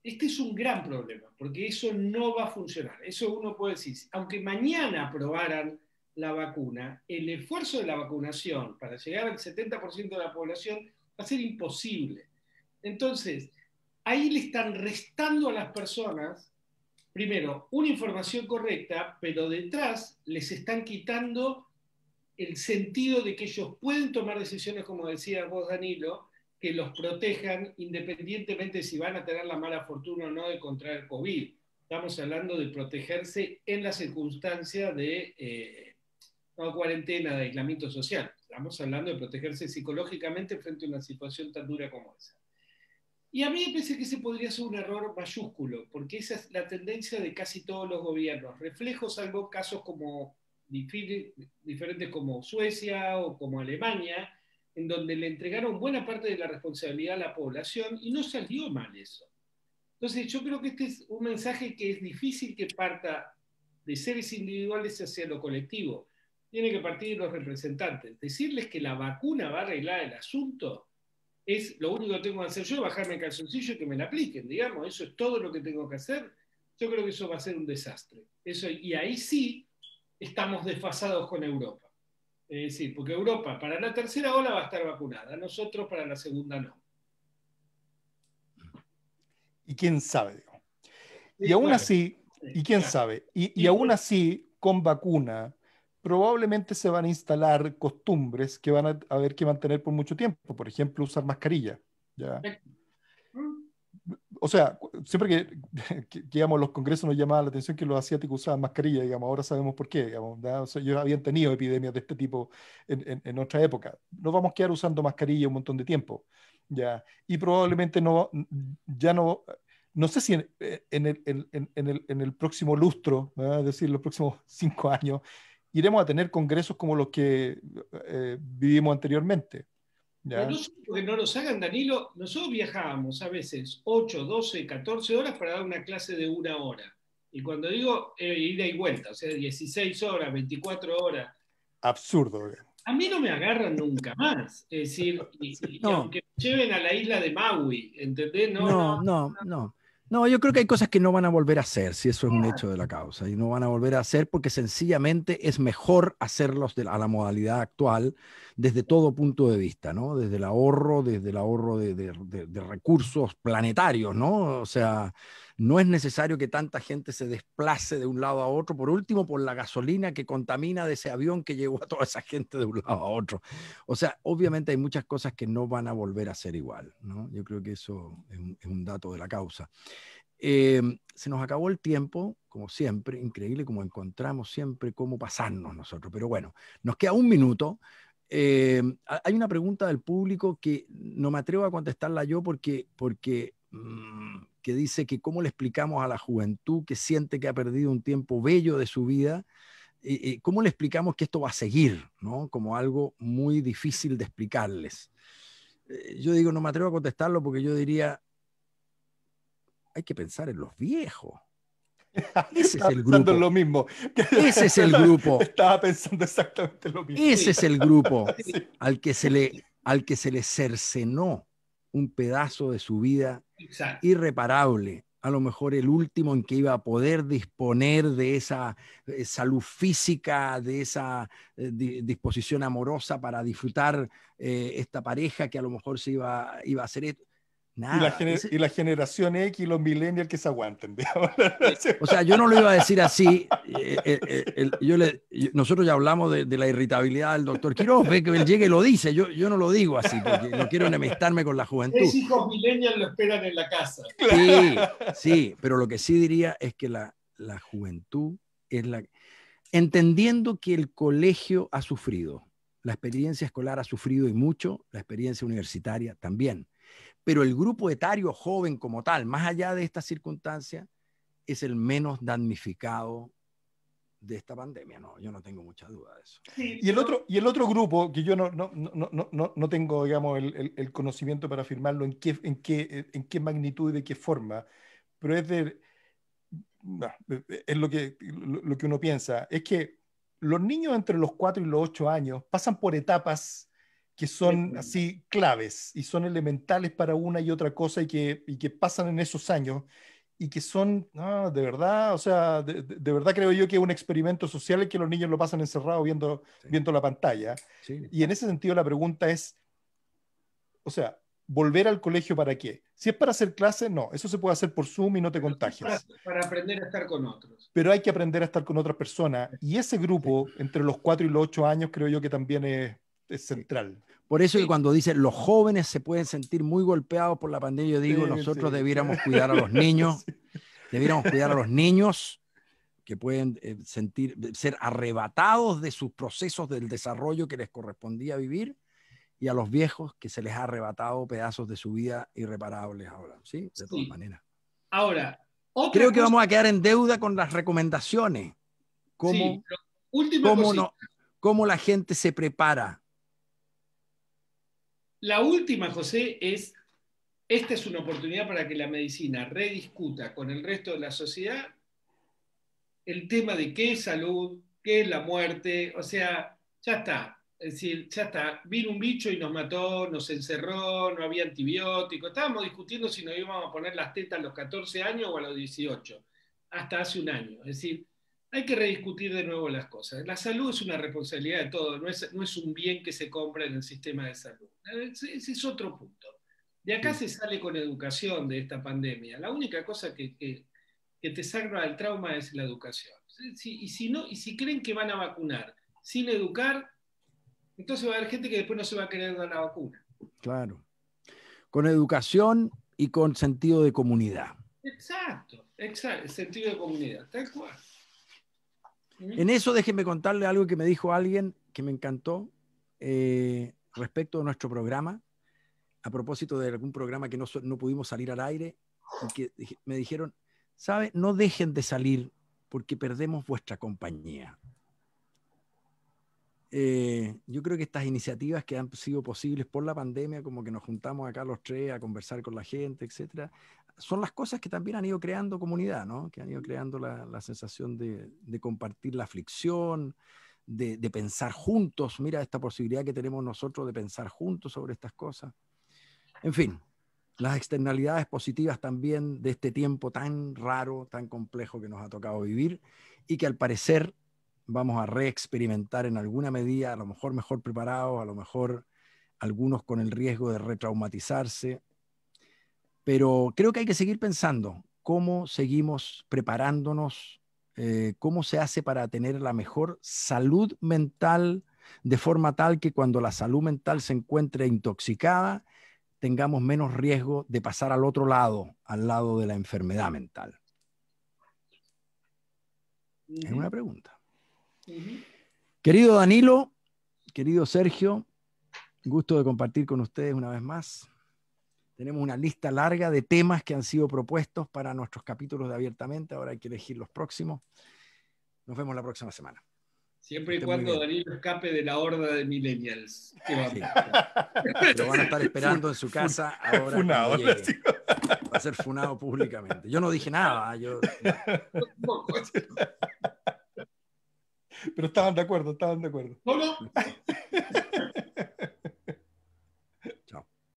Este es un gran problema, porque eso no va a funcionar. Eso uno puede decir, aunque mañana aprobaran la vacuna, el esfuerzo de la vacunación para llegar al 70% de la población va a ser imposible. Entonces, ahí le están restando a las personas, primero, una información correcta, pero detrás les están quitando el sentido de que ellos pueden tomar decisiones, como decías vos, Danilo, que los protejan independientemente si van a tener la mala fortuna o no de contraer COVID. Estamos hablando de protegerse en la circunstancia de no cuarentena, de aislamiento social. Estamos hablando de protegerse psicológicamente frente a una situación tan dura como esa. Y a mí me parece que ese podría ser un error mayúsculo, porque esa es la tendencia de casi todos los gobiernos. Reflejo, salvo casos como diferentes como Suecia o como Alemania, en donde le entregaron buena parte de la responsabilidad a la población y no salió mal eso. Entonces yo creo que este es un mensaje que es difícil que parta de seres individuales hacia lo colectivo. Tiene que partir de los representantes. Decirles que la vacuna va a arreglar el asunto es lo único que tengo que hacer yo, bajarme el calzoncillo y que me la apliquen, digamos, eso es todo lo que tengo que hacer. Yo creo que eso va a ser un desastre. Eso, y ahí sí estamos desfasados con Europa. Es decir, porque Europa para la tercera ola va a estar vacunada, nosotros para la segunda no. Y quién sabe, digamos. Sí, Y aún bueno, así, y quién claro. sabe, y aún así, con vacuna, probablemente se van a instalar costumbres que van a haber que mantener por mucho tiempo. Por ejemplo, usar mascarilla. ¿Ya? O sea, siempre digamos, los congresos nos llamaban la atención que los asiáticos usaban mascarilla, digamos, ahora sabemos por qué, digamos, ¿verdad? O sea, ellos habían tenido epidemias de este tipo en otra época. Nos vamos a quedar usando mascarilla un montón de tiempo, ¿ya? Y probablemente ya no sé si en el próximo lustro, ¿verdad? Es decir, los próximos 5 años, iremos a tener congresos como los que vivimos anteriormente, Pero ¿ya? no solo porque no los hagan, Danilo, nosotros viajábamos a veces 8, 12, 14 horas para dar una clase de 1 hora. Y cuando digo ida y vuelta, o sea, 16 horas, 24 horas, Absurdo, digamos. a mí no me agarran nunca más. Es decir, y No, aunque me lleven a la isla de Maui, ¿entendés? No, no. no. No, yo creo que hay cosas que no van a volver a hacer, si eso es un hecho de la causa, y no van a volver a hacer porque sencillamente es mejor hacerlos a la modalidad actual desde todo punto de vista, ¿no? Desde el ahorro de recursos planetarios, ¿no? O sea, no es necesario que tanta gente se desplace de un lado a otro, por último, por la gasolina que contamina de ese avión que llevó a toda esa gente de un lado a otro. O sea, obviamente hay muchas cosas que no van a volver a ser igual, ¿no? Yo creo que eso es un dato de la causa. Se nos acabó el tiempo, como siempre, increíble como encontramos siempre cómo pasarnos nosotros, pero bueno, nos queda un minuto. Hay una pregunta del público que no me atrevo a contestarla yo porque que dice que cómo le explicamos a la juventud que siente que ha perdido un tiempo bello de su vida, cómo le explicamos que esto va a seguir, ¿no? Como algo muy difícil de explicarles. Yo digo, no me atrevo a contestarlo porque yo diría, hay que pensar en los viejos. Ese es Estaba el pensando en grupo. lo mismo. Ese es el grupo. Estaba pensando exactamente lo mismo. Ese es el grupo Sí. al que se le cercenó un pedazo de su vida Exacto. irreparable. A lo mejor el último en que iba a poder disponer de esa salud física, de esa disposición amorosa para disfrutar esta pareja que a lo mejor se iba a hacer esto. Nada. Y la generación X y los millennials que se aguanten, digamos. O sea, yo no lo iba a decir así. Nosotros ya hablamos de la irritabilidad del doctor Quiroz, ve que él llega y lo dice. Yo no lo digo así porque no quiero enemistarme con la 3 juventud. hijos millennials lo esperan en la casa. Sí, pero lo que sí diría es que la juventud es entendiendo que el colegio ha sufrido, la experiencia escolar ha sufrido y mucho, la experiencia universitaria también. Pero el grupo etario joven como tal, más allá de estas circunstancias, es el menos damnificado de esta pandemia. No, yo no tengo mucha duda de eso. Sí, Y el otro grupo, que yo no tengo, digamos, el conocimiento para afirmarlo en qué magnitud y de qué forma, pero es lo que uno piensa, es que los niños entre los 4 y los 8 años pasan por etapas que son así claves y son elementales para una y otra cosa y que pasan en esos años y que son, no, de verdad, o sea, de verdad creo yo que es un experimento social el que los niños lo pasan encerrados viendo la pantalla. Sí. Y en ese sentido la pregunta es, o sea, ¿volver al colegio para qué? Si es para hacer clases, no, eso se puede hacer por Zoom y no te contagias. Para aprender a estar con otros. Pero hay que aprender a estar con otras personas. Y ese grupo, entre los 4 y los 8 años, creo yo que también es central. Por eso que cuando dicen los jóvenes se pueden sentir muy golpeados por la pandemia, yo digo, nosotros debiéramos cuidar a los niños, debiéramos cuidar a los niños que pueden ser arrebatados de sus procesos del desarrollo que les correspondía vivir, y a los viejos que se les ha arrebatado pedazos de su vida irreparables ahora, ¿sí? De todas maneras. Ahora, creo que vamos a quedar en deuda con las recomendaciones. ¿Cómo la gente se prepara? La última, José, esta es una oportunidad para que la medicina rediscuta con el resto de la sociedad el tema de qué es salud, qué es la muerte, o sea, ya está. Es decir, ya está, vino un bicho y nos mató, nos encerró, no había antibióticos. Estábamos discutiendo si nos íbamos a poner las tetas a los 14 años o a los 18, hasta hace un año. Es decir, hay que rediscutir de nuevo las cosas. La salud es una responsabilidad de todos, no es un bien que se compra en el sistema de salud. Ese es otro punto. De acá se sale con educación de esta pandemia. La única cosa que te salva del trauma es la educación. Y si creen que van a vacunar sin educar, entonces va a haber gente que después no se va a querer dar la vacuna. Claro. Con educación y con sentido de comunidad. Exacto, sentido de comunidad, tal cual. En eso déjenme contarle algo que me dijo alguien que me encantó respecto de nuestro programa, a propósito de algún programa que no pudimos salir al aire, y que me dijeron, ¿sabe? No dejen de salir porque perdemos vuestra compañía. Yo creo que estas iniciativas que han sido posibles por la pandemia, como que nos juntamos acá los tres a conversar con la gente, etcétera, son las cosas que también han ido creando comunidad, ¿no? Que han ido creando la sensación de compartir la aflicción, de pensar juntos. Mira esta posibilidad que tenemos nosotros de pensar juntos sobre estas cosas. En fin, las externalidades positivas también de este tiempo tan raro, tan complejo que nos ha tocado vivir, y que al parecer vamos a reexperimentar en alguna medida, a lo mejor mejor preparados, a lo mejor algunos con el riesgo de retraumatizarse. Pero creo que hay que seguir pensando cómo seguimos preparándonos, cómo se hace para tener la mejor salud mental, de forma tal que cuando la salud mental se encuentre intoxicada, tengamos menos riesgo de pasar al otro lado, al lado de la enfermedad mental. Es una pregunta. Querido Danilo, querido Sergio, gusto de compartir con ustedes una vez más. Tenemos una lista larga de temas que han sido propuestos para nuestros capítulos de Abiertamente. Ahora hay que elegir los próximos. Nos vemos la próxima semana. Siempre y cuando Danilo escape de la horda de millennials. Sí. Lo van a estar esperando en su casa ahora cuando llegue. Va a ser funado públicamente. Yo no dije nada. Pero estaban de acuerdo. No.